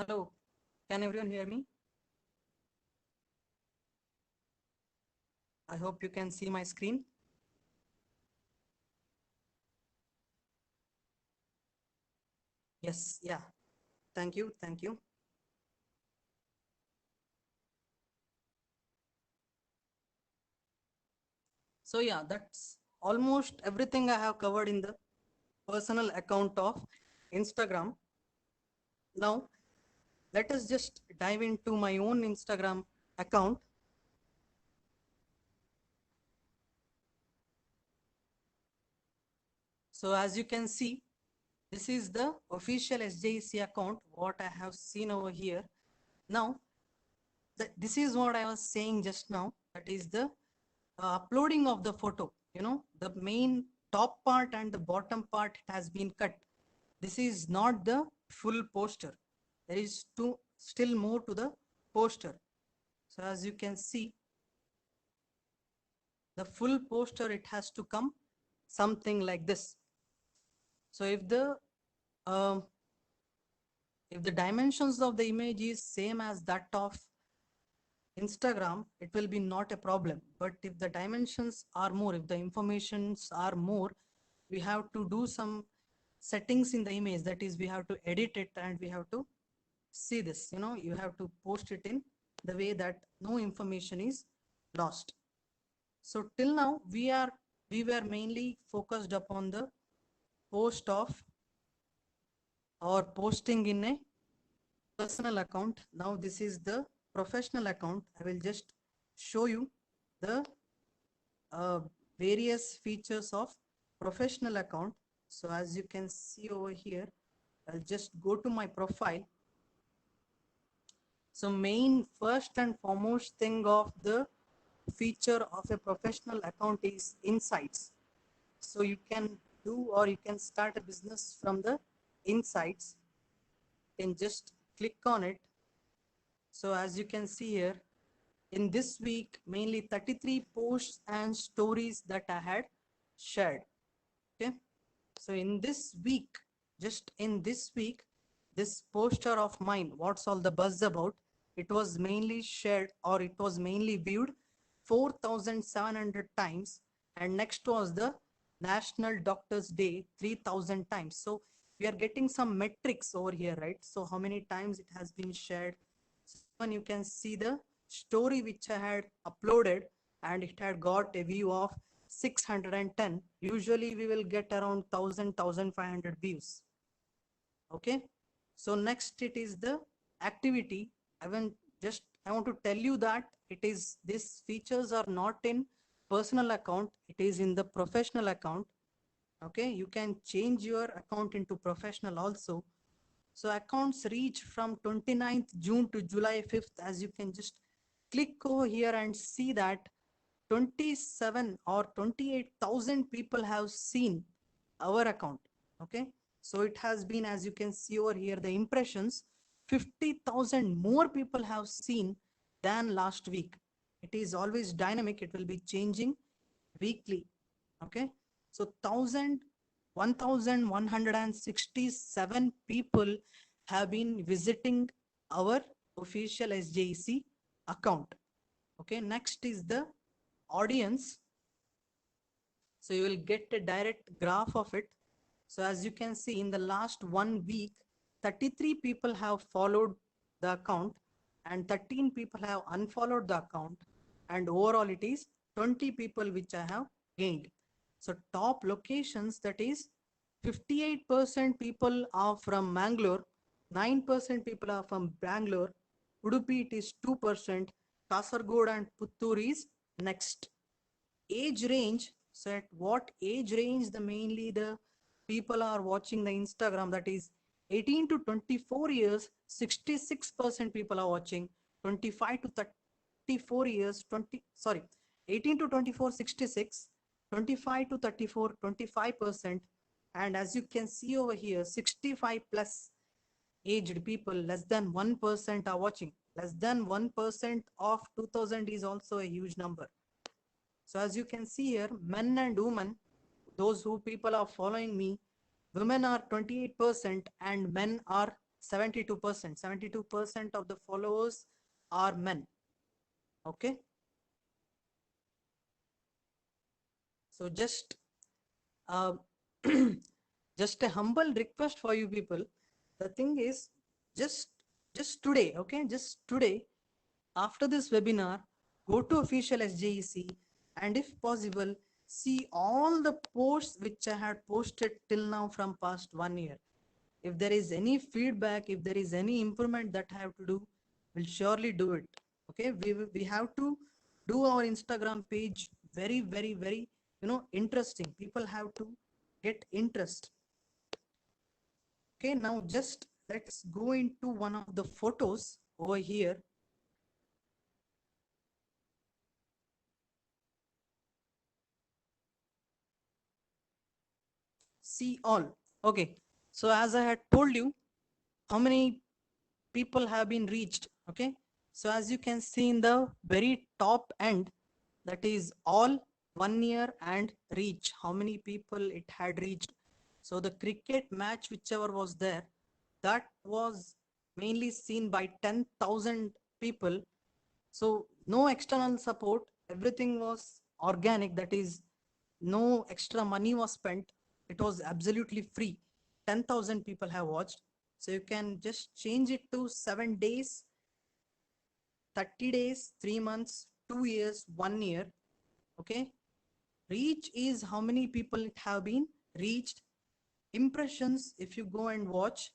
Hello, can everyone hear me? I hope you can see my screen. Yes, yeah. Thank you, thank you. So yeah, that's almost everything I have covered in the personal account of Instagram. Now, let us just dive into my own Instagram account. So as you can see, this is the official SJC account, what I have seen over here. Now, this is what I was saying just now. That is the uploading of the photo. You know, the main top part and the bottom part has been cut. This is not the full poster. There is still more to the poster. So as you can see, the full poster, it has to come something like this. So um, if the dimensions of the image is same as that of Instagram, it will be not a problem. But if the dimensions are more, if the informations are more, we have to do some settings in the image. That is, we have to edit it and we have to see this. You know, you have to post it in the way that no information is lost. So till now, we were mainly focused upon the post of or posting in a personal account. Now this is the professional account. I will just show you the uh, various features of professional account. So as you can see over here, I'll just go to my profile. So main first and foremost thing of the feature of a professional account is insights. So you can do or you can start a business from the insights. You can just click on it. So as you can see here, in this week, mainly 33 posts and stories that I had shared. Okay. So in this week, just in this week, this poster of mine, what's all the buzz about, it was mainly shared or it was mainly viewed 4,700 times. And next was the National Doctors Day 3,000 times. So we are getting some metrics over here, right? So how many times it has been shared. And you can see the story which I had uploaded and it had got a view of 610. Usually we will get around 1,500 views. Okay. So next it is the activity. I want to tell you that these features are not in personal account. It is in the professional account. Okay. You can change your account into professional also. So accounts reach from 29th June to July 5th. As you can just click over here and see that 27 or 28,000 people have seen our account. Okay. So it has been, as you can see over here, the impressions, 50,000 more people have seen than last week. It is always dynamic. It will be changing weekly. Okay. So 1,167 people have been visiting our official SJC account. Okay. Next is the audience. So you will get a direct graph of it. So as you can see, in the last 1 week, 33 people have followed the account and 13 people have unfollowed the account, and overall it is 20 people which I have gained. So top locations, that is 58% people are from Mangalore, 9% people are from Bangalore, Udupi it is 2%, Kasargod and Puttur is next. Age range, so at what age range the people are watching the Instagram, that is 18 to 24 years, 66% people are watching, 25 to 34 years, 18 to 24, 66, 25 to 34, 25%, and as you can see over here, 65 plus aged people, less than 1% are watching. Less than 1% of 2000 is also a huge number. So as you can see here, men and women, those who people are following me, women are 28% and men are 72%. 72% of the followers are men. Okay. So just uh, just a humble request for you people. The thing is, just just today, okay, just today, after this webinar, go to official SJEC, and if possible, see all the posts which I had posted till now from past 1 year. If there is any feedback, if there is any improvement that I have to do, we'll surely do it. Okay, we have to do our Instagram page very, very, very, interesting. People have to get interest. Okay, now just let's go into one of the photos over here. See all. Okay, so as I had told you, how many people have been reached? Okay, so as you can see in the very top end, that is all 1 year and reach, how many people it had reached. So the cricket match whichever was there, that was mainly seen by 10,000 people. So no external support, everything was organic, that is no extra money was spent, it was absolutely free. 10,000 people have watched. So you can just change it to 7 days, 30 days, 3 months, 2 years, 1 year. Okay, reach is how many people it have been reached. Impressions, if you go and watch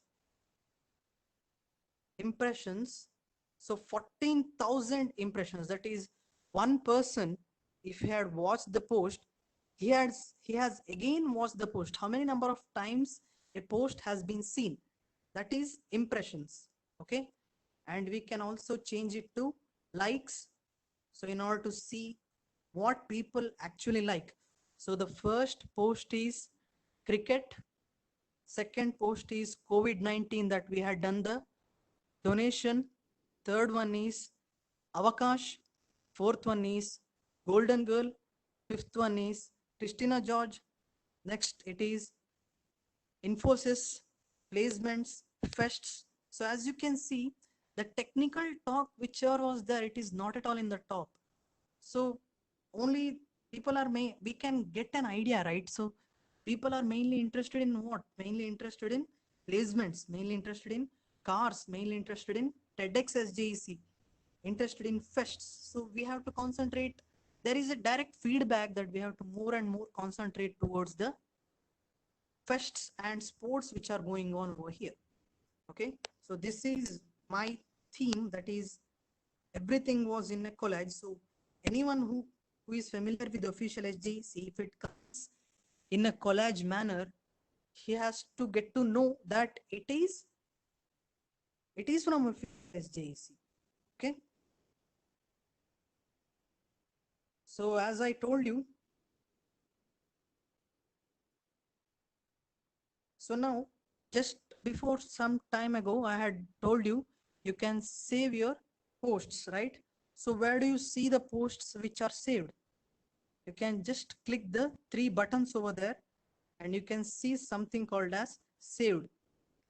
impressions, so 14,000 impressions, that is one person, if he had watched the post, he has again watched the post. How many number of times a post has been seen, that is impressions. Okay, and we can also change it to likes. So in order to see what people actually like, so the first post is cricket, second post is COVID-19 that we had done the donation, third one is Avakash, fourth one is Golden Girl, fifth one is Christina George, next it is Infosys, placements, fests. So as you can see, the technical talk whichever was there, it is not at all in the top. So only people are we can get an idea, right? So people are mainly interested in what? Mainly interested in placements, mainly interested in cars, mainly interested in TEDx SJEC, interested in fests. So we have to concentrate. There is a direct feedback that we have to more and more concentrate towards the fests and sports which are going on over here. Okay, so this is my theme, that is everything was in a collage. So anyone who is familiar with the official SJEC, if it comes in a collage manner, he has to get to know that it is from official SJEC. Okay, so as I told you, so now just before some time ago I had told you you can save your posts, right? So where do you see the posts which are saved? You can just click the 3 buttons over there and you can see something called as saved.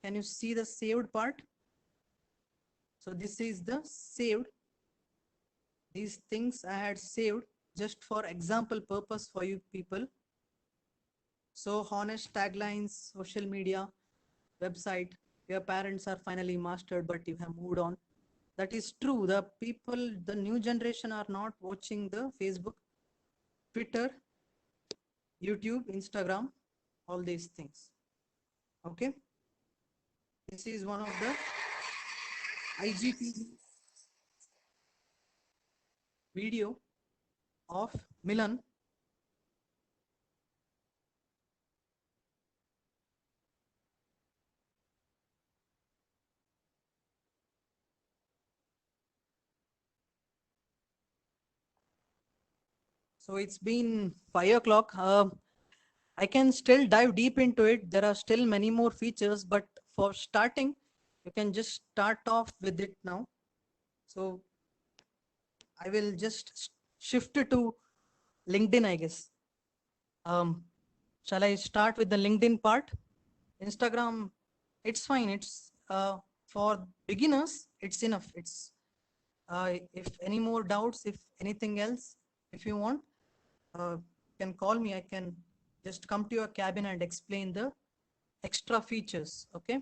Can you see the saved part? So this is the saved. These things I had saved just for example purpose for you people. So honest taglines, social media, website, your parents are finally mastered but you have moved on. That is true. The people, the new generation are not watching the Facebook, Twitter, YouTube, Instagram, all these things. Okay, this is one of the IGTV video of Milan. So it's been 5 o'clock. I can still dive deep into it. There are still many more features, but for starting, you can just start off with it now. So I will just shift it to LinkedIn, I guess. Shall I start with the LinkedIn part? Instagram, it's fine. It's for beginners, it's enough. It's if any more doubts, if anything else, if you want, you can call me. I can just come to your cabin and explain the extra features. Okay.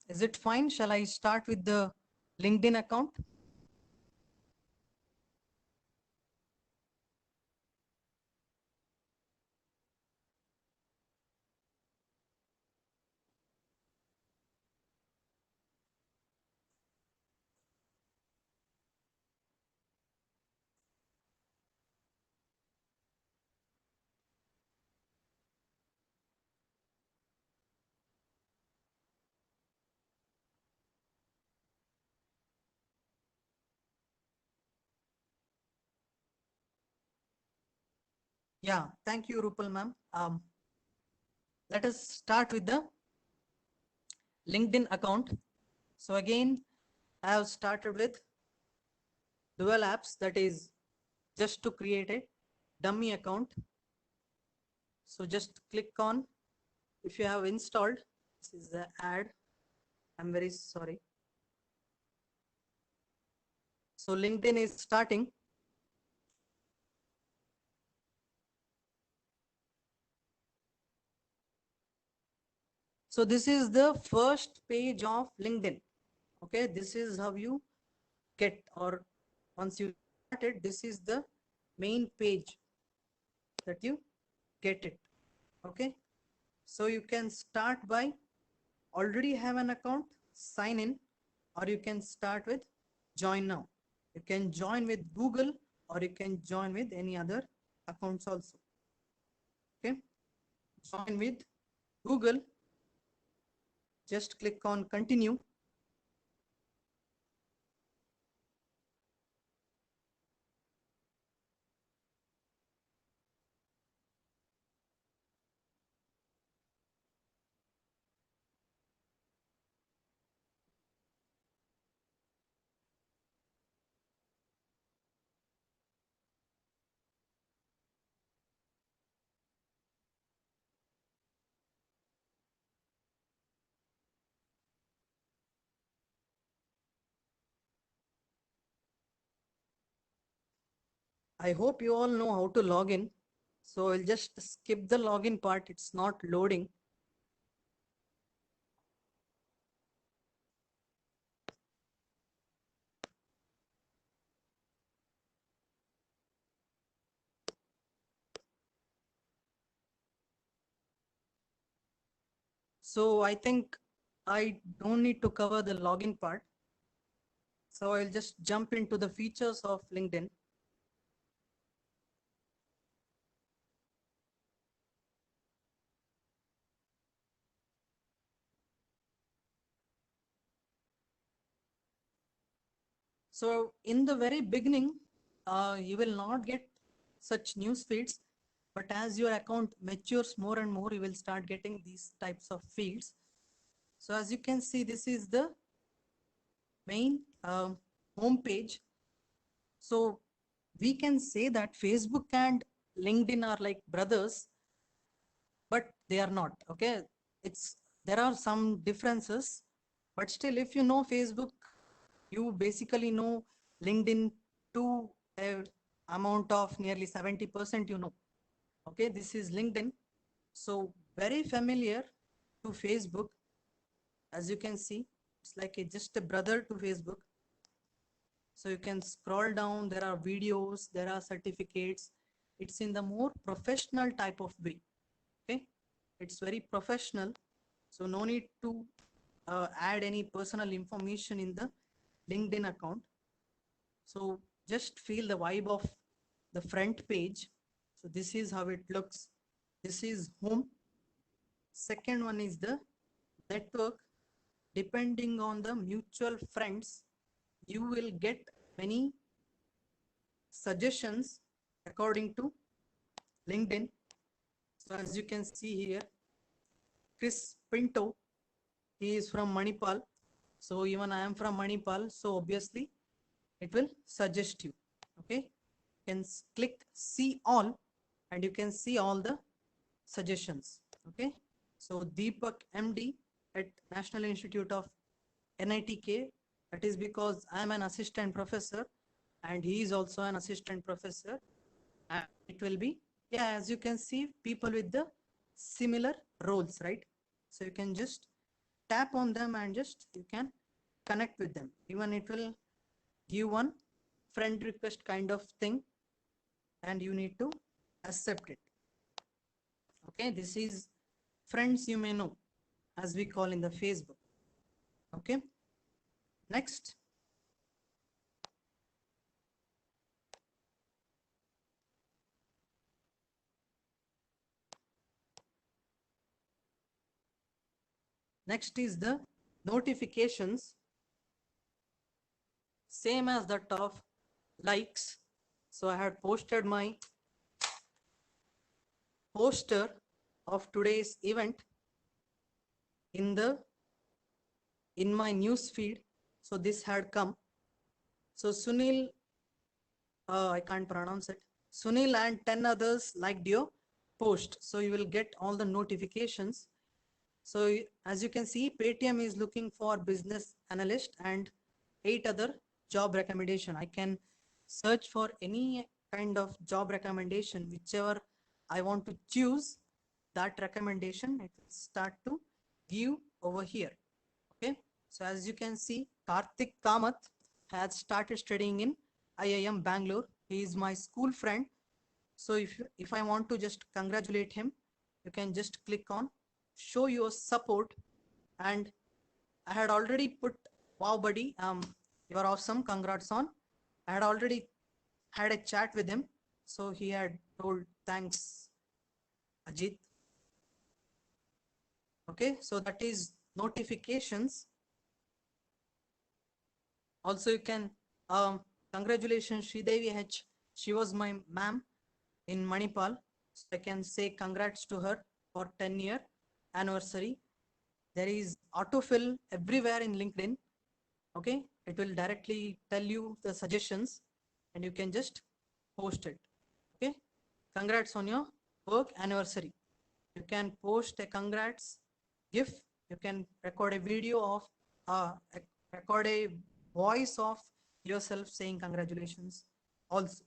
Is it fine? Shall I start with the LinkedIn account? Yeah, thank you, Rupal ma'am. Let us start with the LinkedIn account. So again, I have started with dual apps, that is just to create a dummy account. So just click on, if you have installed, this is the ad. I'm very sorry. So LinkedIn is starting. So this is the first page of LinkedIn. Okay, this is how you get, or once you start it, this is the main page that you get it. Okay, so you can start by already have an account, sign in, or you can start with join now. You can join with Google, or you can join with any other accounts also. Okay, join with Google, just click on continue. I hope you all know how to log in. So I'll just skip the login part. It's not loading. So I think I don't need to cover the login part. So I'll just jump into the features of LinkedIn. So in the very beginning, you will not get such news feeds, but as your account matures more and more, you will start getting these types of feeds. So as you can see, this is the main home page. So we can say that Facebook and LinkedIn are like brothers, but they are not. Okay, there are some differences, but still, if you know Facebook, you basically know LinkedIn to a amount of nearly 70%, you know. Okay, this is LinkedIn. So very familiar to Facebook. As you can see, it's like just a brother to Facebook. So you can scroll down, there are videos, there are certificates. It's in the more professional type of way. Okay, it's very professional. So no need to add any personal information in the LinkedIn account. So just feel the vibe of the front page. So this is how it looks. This is home. Second one is the network. Depending on the mutual friends, you will get many suggestions according to LinkedIn. So as you can see here, Chris Pinto, he is from Manipal. So even I am from Manipal. So obviously it will suggest you. Okay, you can click see all and you can see all the suggestions. Okay, So Deepak MD at National Institute of NITK. That is because I am an assistant professor and he is also an assistant professor. And it will be, yeah, as you can see, people with the similar roles, right? So you can just tap on them and just you can connect with them. Even it will give one friend request kind of thing and you need to accept it. Okay, this is friends you may know, as we call in the Facebook. Okay, next. Next is the notifications, same as that of likes. So I had posted my poster of today's event in my news feed. So this had come. So Sunil, I can't pronounce it. Sunil and 10 others liked your post. So you will get all the notifications. So as you can see, Paytm is looking for business analyst and 8 other job recommendation. I can search for any kind of job recommendation, whichever I want to choose that recommendation, it will start to give over here. Okay. So as you can see, Karthik Kamath has started studying in IIM Bangalore. He is my school friend. So if I want to just congratulate him, you can just click on show your support. And I had already put, wow buddy, you are awesome, congrats on. I had already had a chat with him. So he had told thanks Ajit. Okay, so that is notifications. Also you can, congratulations Sridevi H. She was my ma'am in Manipal. So I can say congrats to her for 10-year anniversary. There is autofill everywhere in LinkedIn. Okay, it will directly tell you the suggestions and you can just post it. Okay, congrats on your work anniversary. You can post a congrats gif. You can record a video of record a voice of yourself saying congratulations also.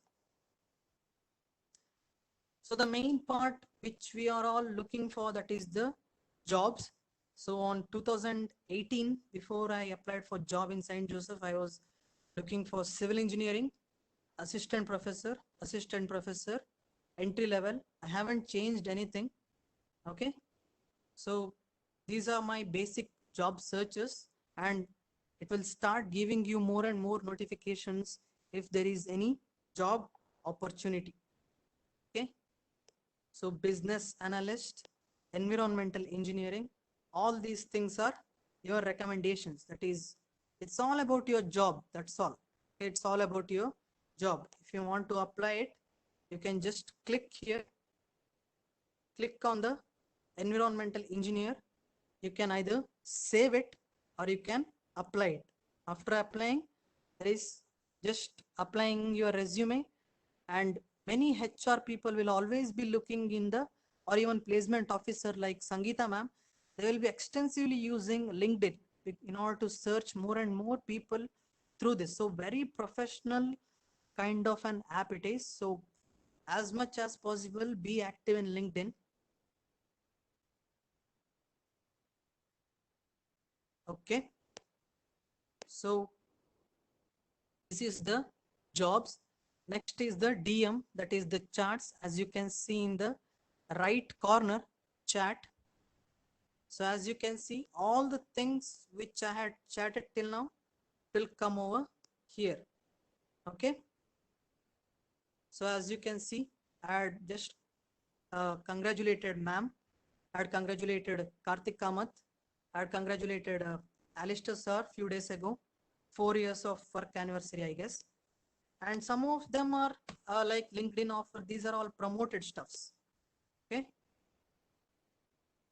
So the main part which we are all looking for, that is the jobs. So on 2018, before I applied for job in St. Joseph, I was looking for civil engineering, assistant professor, entry level. I haven't changed anything. Okay. So these are my basic job searches and it will start giving you more and more notifications if there is any job opportunity. Okay. So business analyst, environmental engineering, all these things are your recommendations. That is, it's all about your job. That's all. It's all about your job. If you want to apply it, you can just click here, click on the environmental engineer. You can either save it or you can apply it. After applying, there is just applying your resume, and many HR people will always be looking in the, or even placement officer like Sangeeta ma'am, they will be extensively using LinkedIn in order to search more and more people through this. So very professional kind of an app it is. So as much as possible, be active in LinkedIn. Okay. So this is the jobs. Next is the DM, that is the charts, as you can see in the right corner chat. So as you can see, all the things which I had chatted till now will come over here. Okay. So as you can see, I had just congratulated ma'am, I had congratulated Karthik Kamath, I had congratulated Alistair sir few days ago, 4 years of work anniversary, I guess. And some of them are like LinkedIn offer. These are all promoted stuffs. Okay.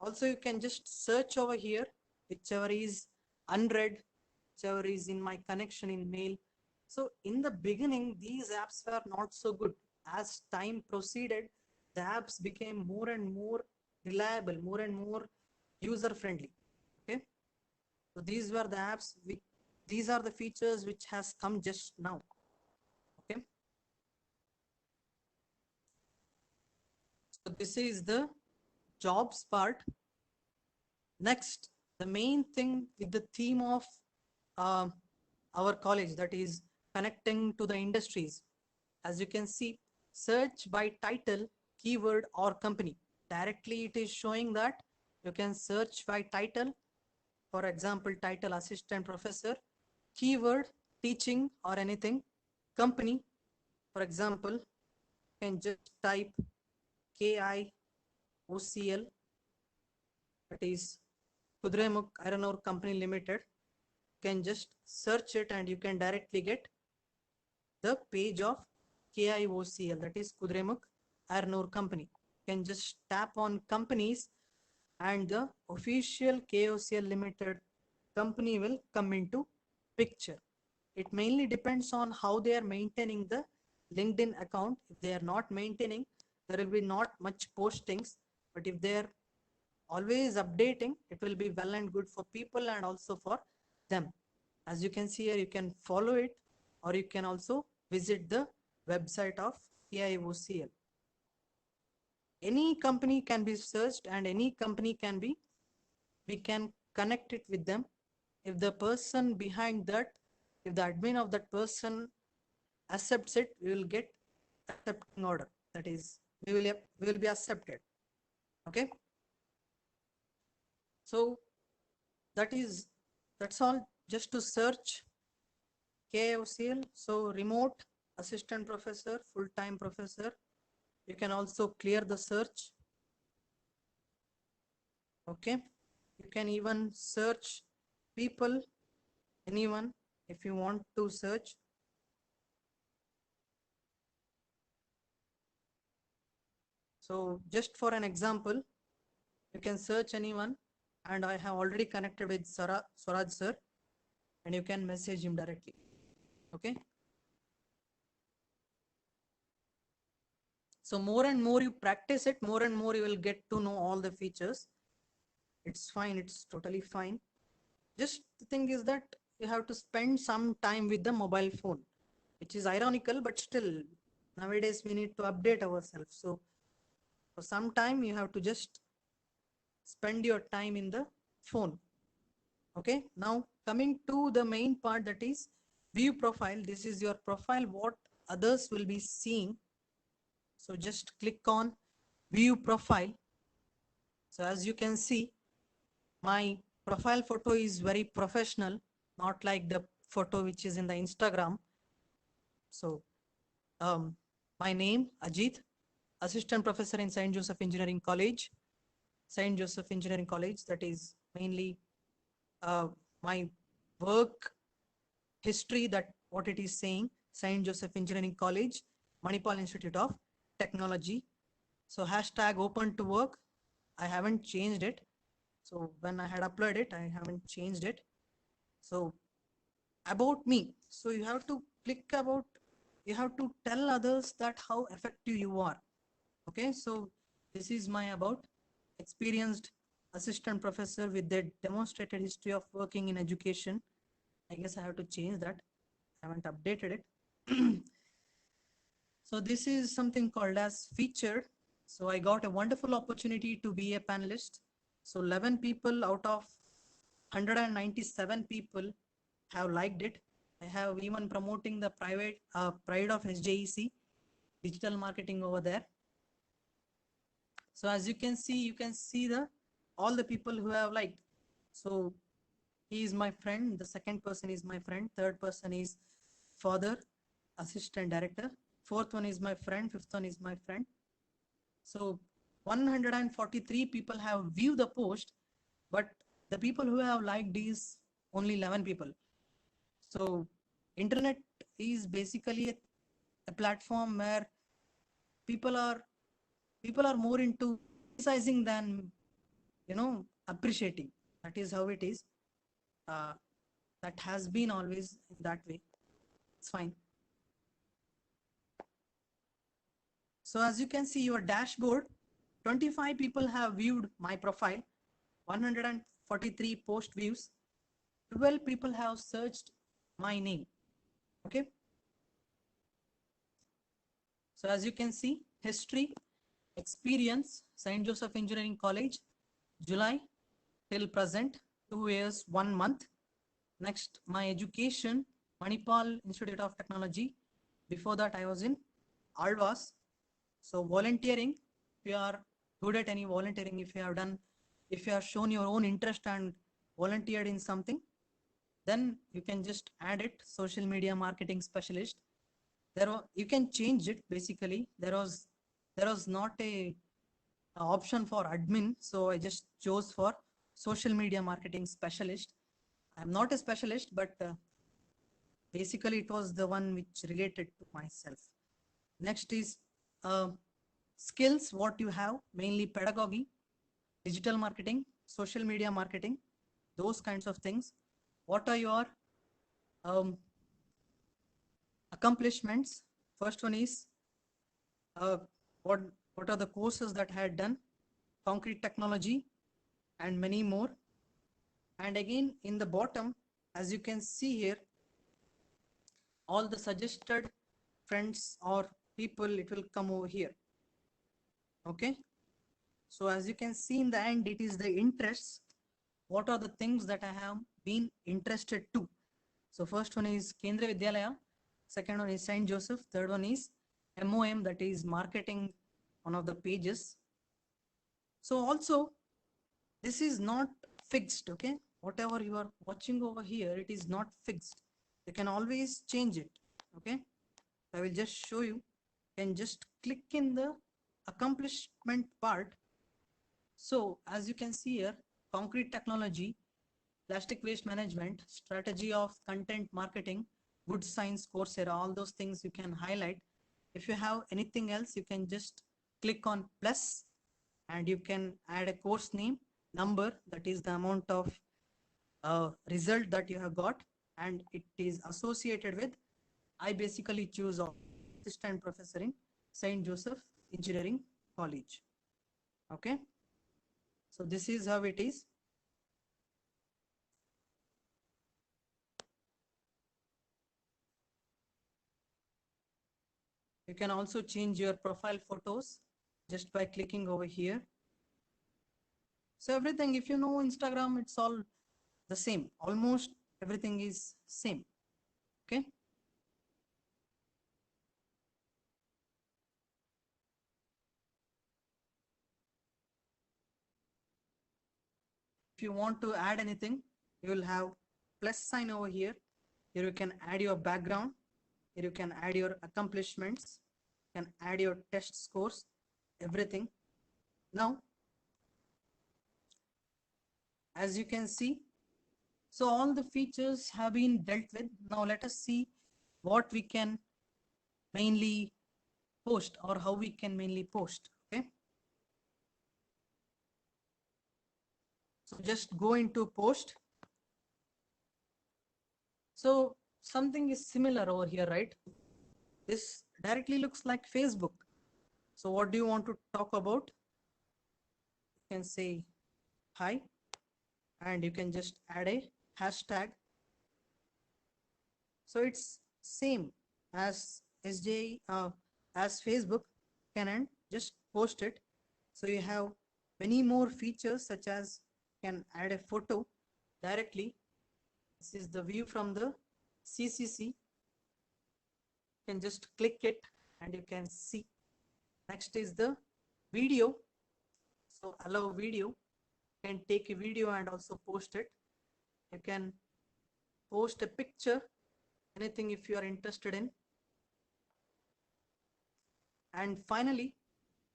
Also, you can just search over here, whichever is unread, whichever is in my connection in mail. So in the beginning, these apps were not so good. As time proceeded, the apps became more and more reliable, more and more user friendly. Okay, so these were the apps these are the features which has come just now. Okay, so this is the jobs part. Next, the main thing with the theme of uh, our college, that is connecting to the industries. As you can see, search by title, keyword or company. Directly it is showing that you can search by title, for example, title assistant professor, keyword teaching or anything, company, for example, you can just type KIOCL, that is Kudremukh Iron Ore Company Limited. You can just search it and you can directly get the page of KIOCL, that is Kudremukh Iron Ore Company. You can just tap on companies and the official KOCL Limited company will come into picture. It mainly depends on how they are maintaining the LinkedIn account. If they are not maintaining, there will be not much postings, but if they are always updating, it will be well and good for people and also for them. As you can see here, you can follow it or you can also visit the website of KIOCL. Any company can be searched and any company can be, we can connect it with them. If the person behind that, if the admin of that person accepts it, we will get accepting order. That is, we will be accepted. Okay. So that's all, just to search KOCL. So remote assistant professor, full-time professor. You can also clear the search. Okay. You can even search people, anyone, if you want to search. So just for an example, you can search anyone, and I have already connected with Swaraj sir, and you can message him directly. Okay. So more and more you practice it, more and more you will get to know all the features. It's fine. It's totally fine. Just the thing is that you have to spend some time with the mobile phone, which is ironical, but still nowadays we need to update ourselves. So for some time you have to just spend your time in the phone. Okay, now coming to the main part, that is view profile. This is your profile, what others will be seeing. So just click on view profile. So as you can see, my profile photo is very professional, not like the photo which is in the Instagram. So my name Ajit, assistant professor in St. Joseph Engineering College. St. Joseph Engineering College, that is mainly my work history, that what it is saying, St. Joseph Engineering College, Manipal Institute of Technology. So hashtag open to work, I haven't changed it. So when I had uploaded it, I haven't changed it. So about me, so you have to click about, you have to tell others that how effective you are. Okay, so this is my about, experienced assistant professor with a demonstrated history of working in education. I guess I have to change that. I haven't updated it. So this is something called as featured. So I got a wonderful opportunity to be a panelist. So 11 people out of 197 people have liked it. I have even promoting the pride of SJEC, digital marketing over there. So as you can see the all the people who have liked. So he is my friend. The second person is my friend. Third person is father, assistant director. Fourth one is my friend. Fifth one is my friend. So 143 people have viewed the post, but the people who have liked is only 11 people. So internet is basically a platform where people are more into criticizing than appreciating. That is how it is. That has been always that way. It's fine. So as you can see your dashboard, 25 people have viewed my profile, 143 post views. 12 people have searched my name. Okay. So as you can see, history, experience, St. Joseph Engineering College, July till present, 2 years, 1 month. Next, my education, Manipal Institute of Technology. Before that, I was in Alvas. So volunteering, if you are good at any volunteering, if you have done, if you have shown your own interest and volunteered in something, then you can just add it, social media marketing specialist. You can change it. Basically, there was not a option for admin, so I just chose for social media marketing specialist. I'm not a specialist, but basically it was the one which related to myself. Next is skills, what you have, mainly pedagogy, digital marketing, social media marketing, those kinds of things. What are your accomplishments? First one is uh, what what are the courses that I had done, concrete technology, and many more. And again, in the bottom, as you can see here, all the suggested friends or people, it will come over here. Okay. So as you can see, in the end, it is the interests. What are the things that I have been interested to? So first one is Kendriya Vidyalaya, second one is St. Joseph, third one is MOM, that is marketing, one of the pages. So also, this is not fixed. Okay, whatever you are watching over here, it is not fixed. You can always change it. Okay, I will just show you. You can just click in the accomplishment part. So as you can see here, concrete technology, plastic waste management, strategy of content marketing, good science, Coursera, all those things you can highlight. If you have anything else, you can just click on plus and you can add a course name, number, that is the amount of result that you have got, and it is associated with, I basically choose assistant professor in St. Joseph Engineering College. Okay, so this is how it is. You can also change your profile photos just by clicking over here. So everything, if you know Instagram, it's all the same. Almost everything is same. Okay. If you want to add anything, you will have plus sign over here. Here you can add your background. Here you can add your accomplishments. You can add your test scores, everything. Now, as you can see, so all the features have been dealt with. Now let us see what we can mainly post, or how we can mainly post. Okay. So just go into post. So something is similar over here, right? This directly looks like Facebook. So what do you want to talk about? You can say hi, and you can just add a hashtag. So it's same as SJ, as Facebook, can just post it. So you have many more features, such as can add a photo directly. This is the view from the CCC. You can just click it and you can see. Next is the video. So allow video. You can take a video and also post it. You can post a picture, anything if you are interested in. And finally,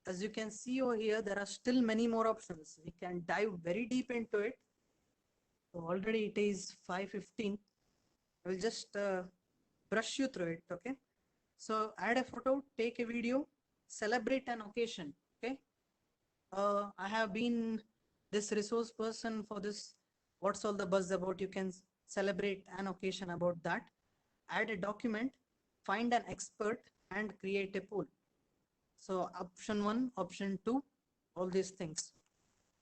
as you can see over here, there are still many more options. We can dive very deep into it. So already it is 5:15. I will just brush you through it. Okay. So add a photo, take a video, celebrate an occasion. Okay. I have been this resource person for this. What's all the buzz about? You can celebrate an occasion about that. Add a document, find an expert, and create a poll. So option 1, option 2, all these things.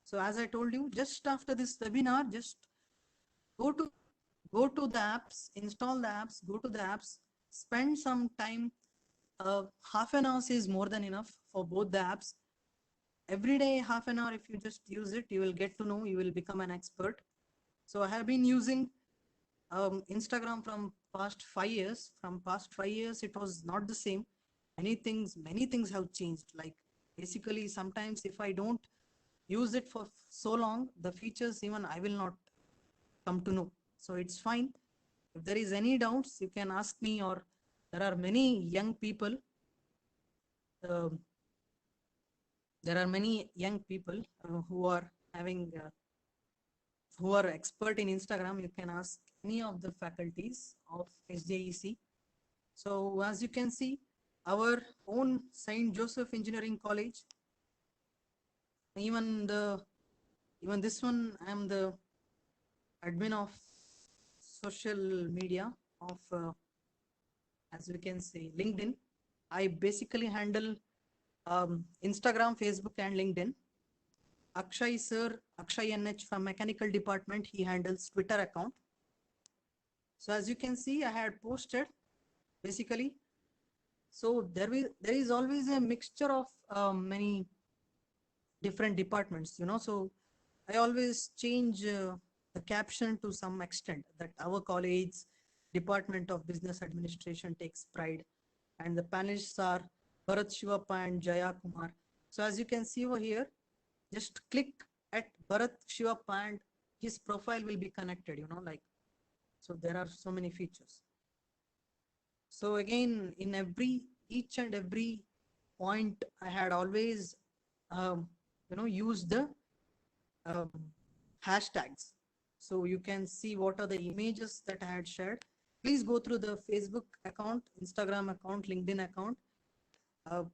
So as I told you, just after this webinar, just go to the apps, install the apps, go to the apps, spend some time. Half an hour is more than enough for both the apps. Every day, half an hour, if you just use it, you will get to know, you will become an expert. So I have been using Instagram from past 5 years. From past 5 years, it was not the same. Many things have changed. Like basically, sometimes if I don't use it for so long, the features even I will not come to know. So it's fine. If there is any doubts, you can ask me, or there are many young people. um there are many young people who are having who are expert in Instagram. You can ask any of the faculties of SJEC. So as you can see, our own Saint Joseph Engineering College, even this one, I am the admin of social media of as we can say LinkedIn. I basically handle Instagram, Facebook, and LinkedIn. Akshay sir, Akshay NH from mechanical department, he handles Twitter account. So as you can see, I had posted basically. So there is always a mixture of many different departments, So I always change the caption to some extent, that our college Department of Business Administration takes pride, and the panelists are Bharat Shivappa and Jaya Kumar. So as you can see over here, just click at Bharat Shivappa and his profile will be connected, like, so there are so many features. So again, in each and every point, I had always used the um, hashtags. So you can see what are the images that I had shared. Please go through the Facebook account, Instagram account, LinkedIn account.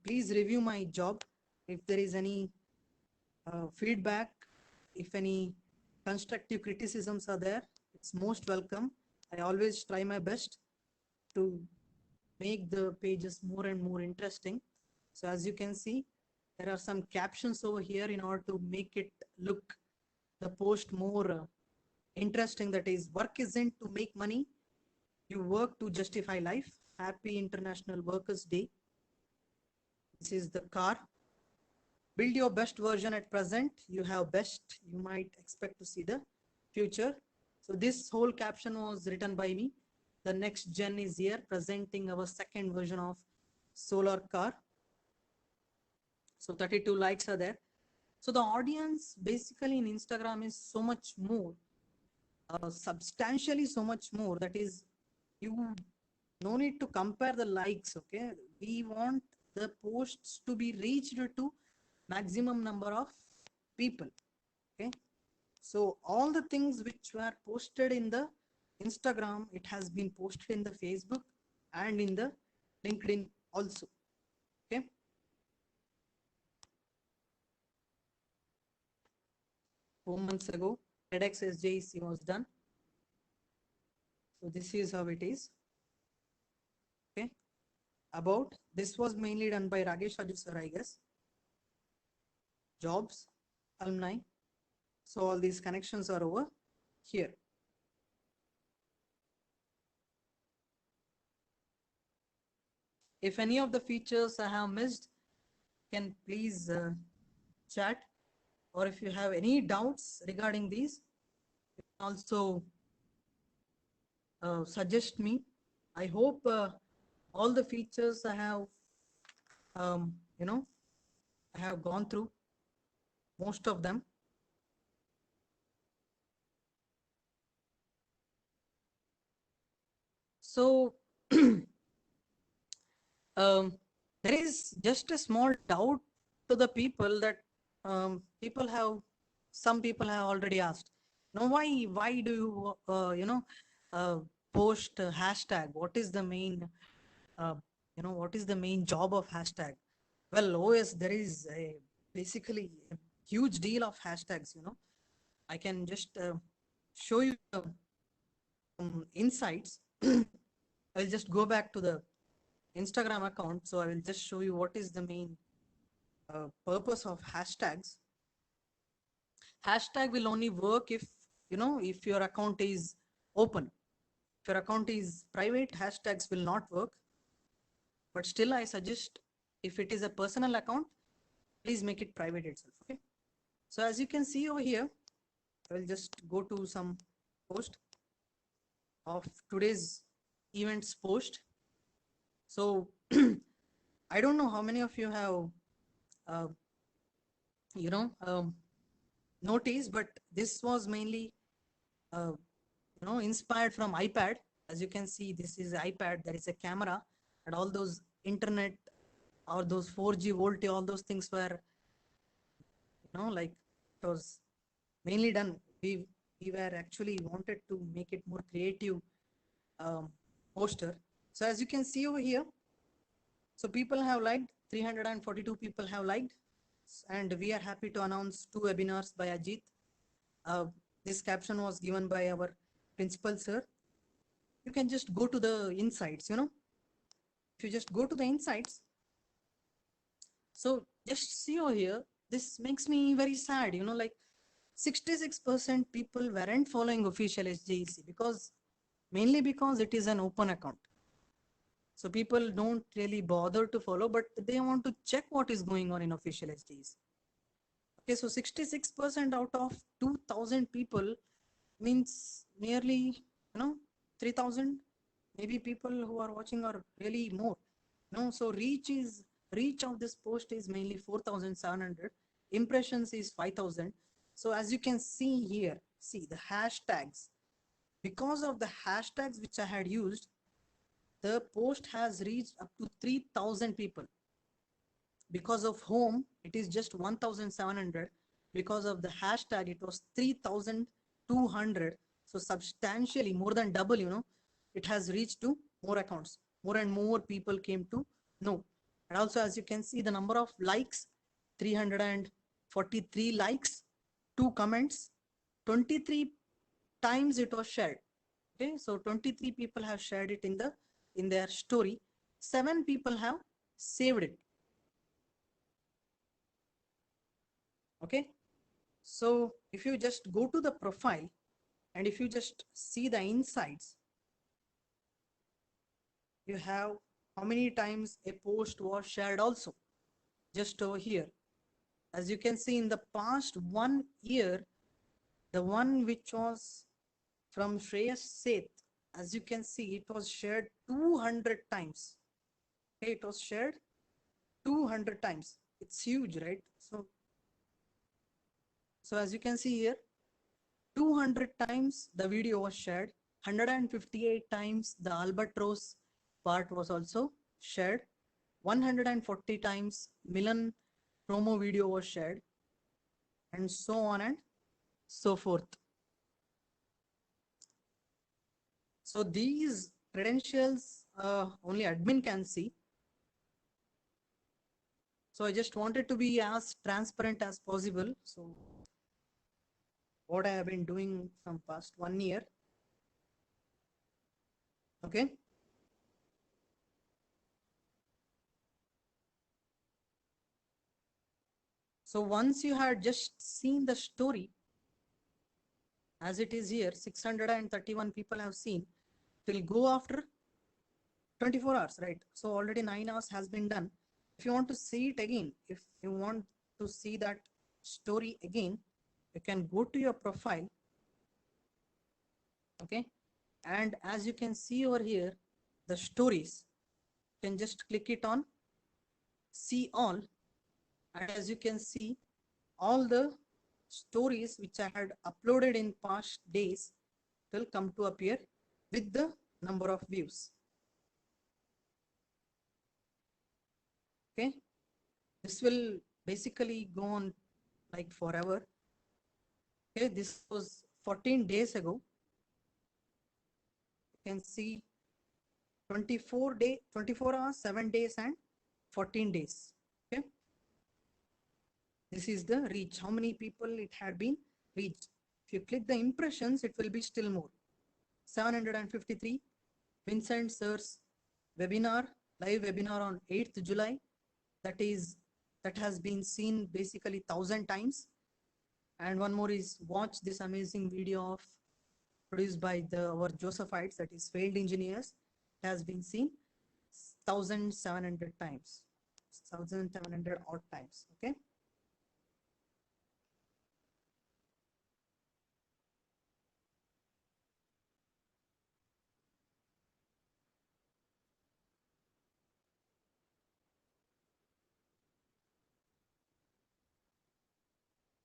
Please review my job. If there is any feedback, if any constructive criticisms are there, it's most welcome. I always try my best to make the pages more and more interesting. So as you can see, there are some captions over here in order to make it look the post more interesting. That is, work isn't to make money, you work to justify life. Happy International Workers Day. This is the car. Build your best version at present, you have best, you might expect to see the future. So this whole caption was written by me. The next gen is here, presenting our second version of solar car. So 32 likes are there. So the audience basically in Instagram is so much more, substantially so much more. That is, you no need to compare the likes. Okay, we want the posts to be reached to maximum number of people. Okay, so all the things which were posted in the Instagram, it has been posted in the Facebook and in the LinkedIn also. Okay, 4 months ago TEDx SJEC was done. So this is how it is. Okay, about this was mainly done by Ragesh Raju sir, I guess. Jobs, alumni. So all these connections are over here. If any of the features I have missed, can please chat, or if you have any doubts regarding these, you can also suggest me. I hope all the features I have, I have gone through most of them. So there is just a small doubt to the people that some people have already asked. Now, why do you post a hashtag? What is the main what is the main job of hashtag? Well, OS, there is basically a huge deal of hashtags. I can just show you some insights. I'll just go back to the Instagram account. So I will just show you what is the main purpose of hashtags. hashtag will only work if, if your account is open. If your account is private, hashtags will not work. But still, I suggest if it is a personal account, please make it private itself. Okay. So as you can see over here, I will just go to some post of today's events post. So I don't know how many of you have, uh, you know, noticed, but this was mainly, inspired from iPad. As you can see, this is iPad. There is a camera, and all those internet or those 4G VoLTE, all those things were, like it was mainly done. We were actually wanted to make it more creative um, poster. So as you can see over here, so people have liked, 342 people have liked, and we are happy to announce 2 webinars by Ajit. This caption was given by our principal sir. You can just go to the insights, if you just go to the insights. So just see over here, this makes me very sad, like 66% people weren't following official SJEC because mainly because it is an open account. So people don't really bother to follow, but they want to check what is going on in official SJEC. Okay, so 66% out of 2,000 people means nearly, 3,000 maybe people who are watching are really more. So reach of this post is mainly 4,700. Impressions is 5,000. So as you can see here, see the hashtags. Because of the hashtags which I had used, the post has reached up to 3,000 people. Because of home, it is just 1,700. Because of the hashtag, it was 3,200. So substantially more than double, it has reached to more accounts. More and more people came to know. And also, as you can see, the number of likes, 343 likes, 2 comments, 23 times it was shared. Okay, so 23 people have shared it in their story. 7 people have saved it. Okay, so if you just go to the profile and if you just see the insights, you have how many times a post was shared also just over here. As you can see, in the past 1 year, the one which was from Shreyas Seth, as you can see, it was shared 200 times. Okay, it was shared 200 times. It's huge, right? So as you can see here, 200 times the video was shared, 158 times the albatross part was also shared, 140 times Milan promo video was shared, and so on and so forth. So these credentials only admin can see. So I just wanted to be as transparent as possible. So what I have been doing from past 1 year. Okay. So once you had just seen the story, as it is here, 631 people have seen, it will go after 24 hours, right? So already 9 hours has been done. If you want to see it again, if you want to see that story again, you can go to your profile. Okay. And as you can see over here, the stories, you can just click it on see all. And as you can see, all the stories which I had uploaded in past days will come to appear with the number of views. Okay, this will basically go on like forever. Okay, this was 14 days ago. You can see 24 hours, 7 days and 14 days. Okay, this is the reach, how many people it had been reached. If you click the impressions, it will be still more. 753. Vincent Sir's webinar, live webinar on 8th July. That has been seen basically 1,000 times. And one more is watch this amazing video of produced by our Josephites, that is failed engineers. It has been seen 1,700 times, 1,700 odd times. Okay.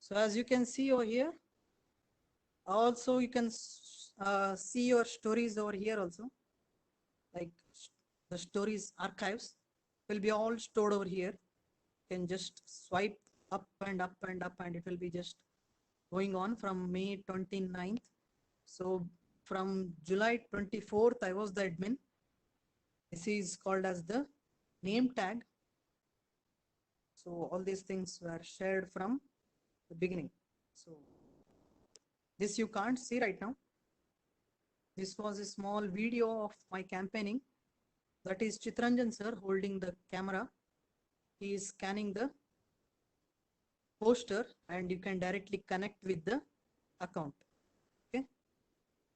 So as you can see over here, also you can see your stories over here also, like the stories archives will be all stored over here. You can just swipe up and up and up, and it will be just going on from May 29th. So from July 24th, I was the admin. This is called as the name tag. So all these things were shared from the beginning. So this you can't see right now. This was a small video of my campaigning. That is Chitranjan sir holding the camera. He is scanning the poster and you can directly connect with the account. Okay.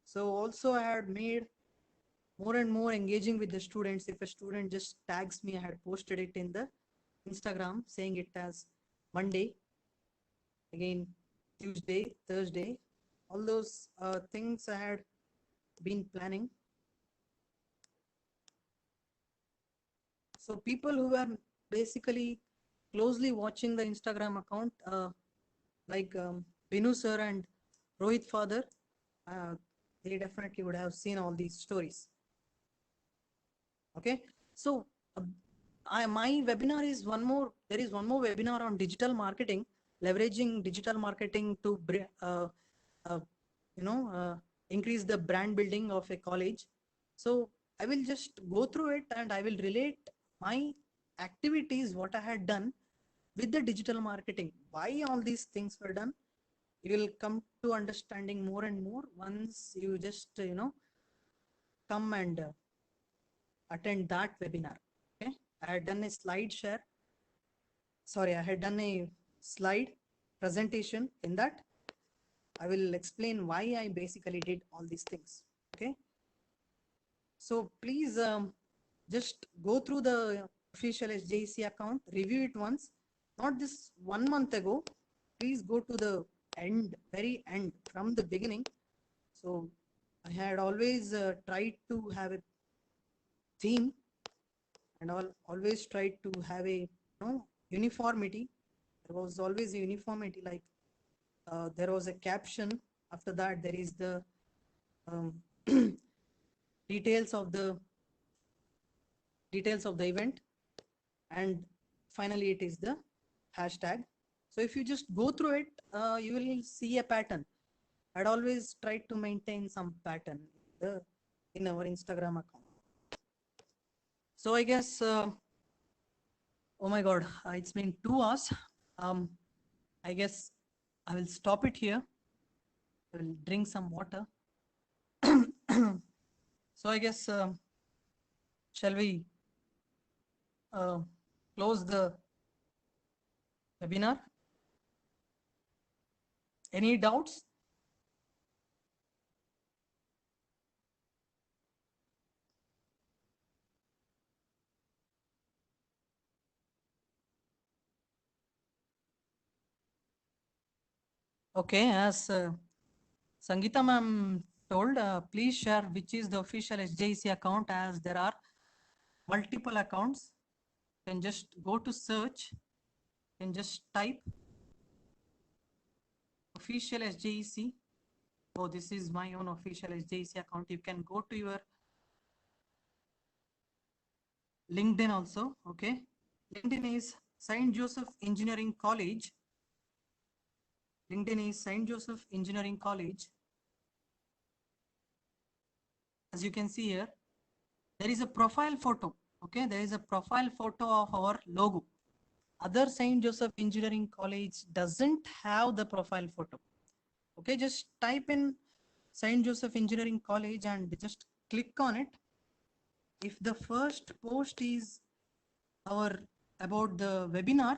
So also I had made more and more engaging with the students. If a student just tags me, I had posted it in the Instagram saying it as Monday, again Tuesday, Thursday, all those things I had been planning. So people who are basically closely watching the Instagram account, like Binu sir and Rohit father, they definitely would have seen all these stories. Okay, so my webinar is one more. There is one more webinar on digital marketing, leveraging digital marketing to uh, increase the brand building of a college. So I will just go through it and I will relate my activities, what I had done with the digital marketing, why all these things were done. You will come to understanding more and more once you just come and attend that webinar. Okay, I had done a slide share. Sorry, I had done a slide presentation. In that I will explain why I basically did all these things. Okay, so please just go through the official SJEC account, review it once, not this 1 month ago. Please go to the end, very end, from the beginning. So I had always tried to have a theme and always tried to have a uniformity. There was always a uniformity, like there was a caption. After that, there is the um, details of the event, and finally it is the hashtag. So if you just go through it, you will see a pattern. I'd always tried to maintain some pattern in our Instagram account. So I guess, oh my God, it's been 2 hours. I guess I will stop it here. I will drink some water. So I guess, shall we close the webinar? Any doubts? Okay, as Sangeeta ma'am told, please share which is the official SJEC account, as there are multiple accounts. You can just go to search, you can just type official SJEC. Oh, this is my own official SJEC account. You can go to your LinkedIn also. Okay, LinkedIn is St. Joseph Engineering College. LinkedIn is St. Joseph Engineering College. As you can see here, there is a profile photo. Okay, there is a profile photo of our logo. Other St. Joseph Engineering College doesn't have the profile photo. Okay, just type in St. Joseph Engineering College and just click on it. If the first post is about the webinar,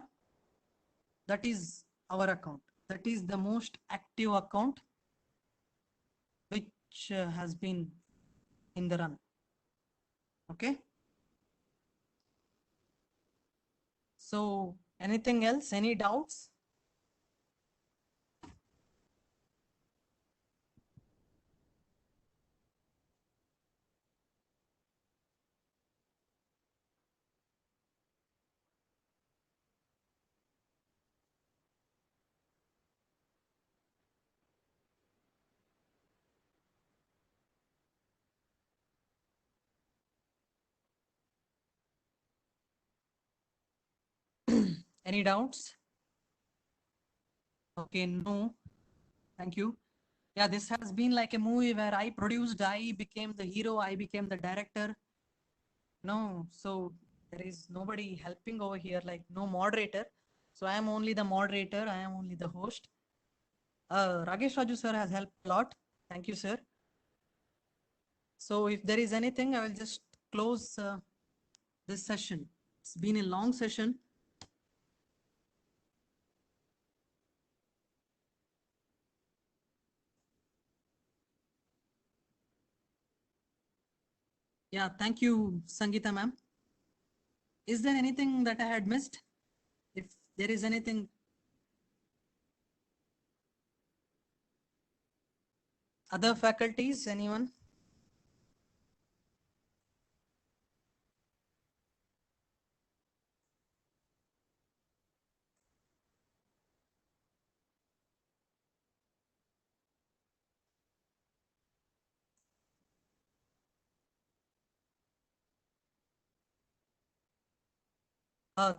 that is our account. That is the most active account which has been in the run. Okay. So anything else? Any doubts? Any doubts? Okay, no. Thank you. Yeah, this has been like a movie where I produced, I became the hero, I became the director. No, so there is nobody helping over here, like no moderator. So I am only the moderator, I am only the host. Ragesh Raju sir has helped a lot. Thank you, sir. So if there is anything, I will just close this session. It's been a long session. Yeah, thank you, Sangeeta ma'am. Is there anything that I had missed? If there is anything, other faculties, anyone?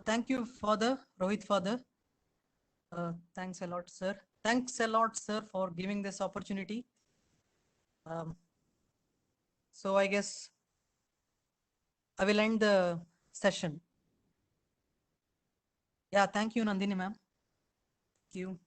Thank you, Father, Rohit Father. Thanks a lot, sir. Thanks a lot, sir, for giving this opportunity. So I guess I will end the session. Yeah, thank you, Nandini ma'am. Thank you.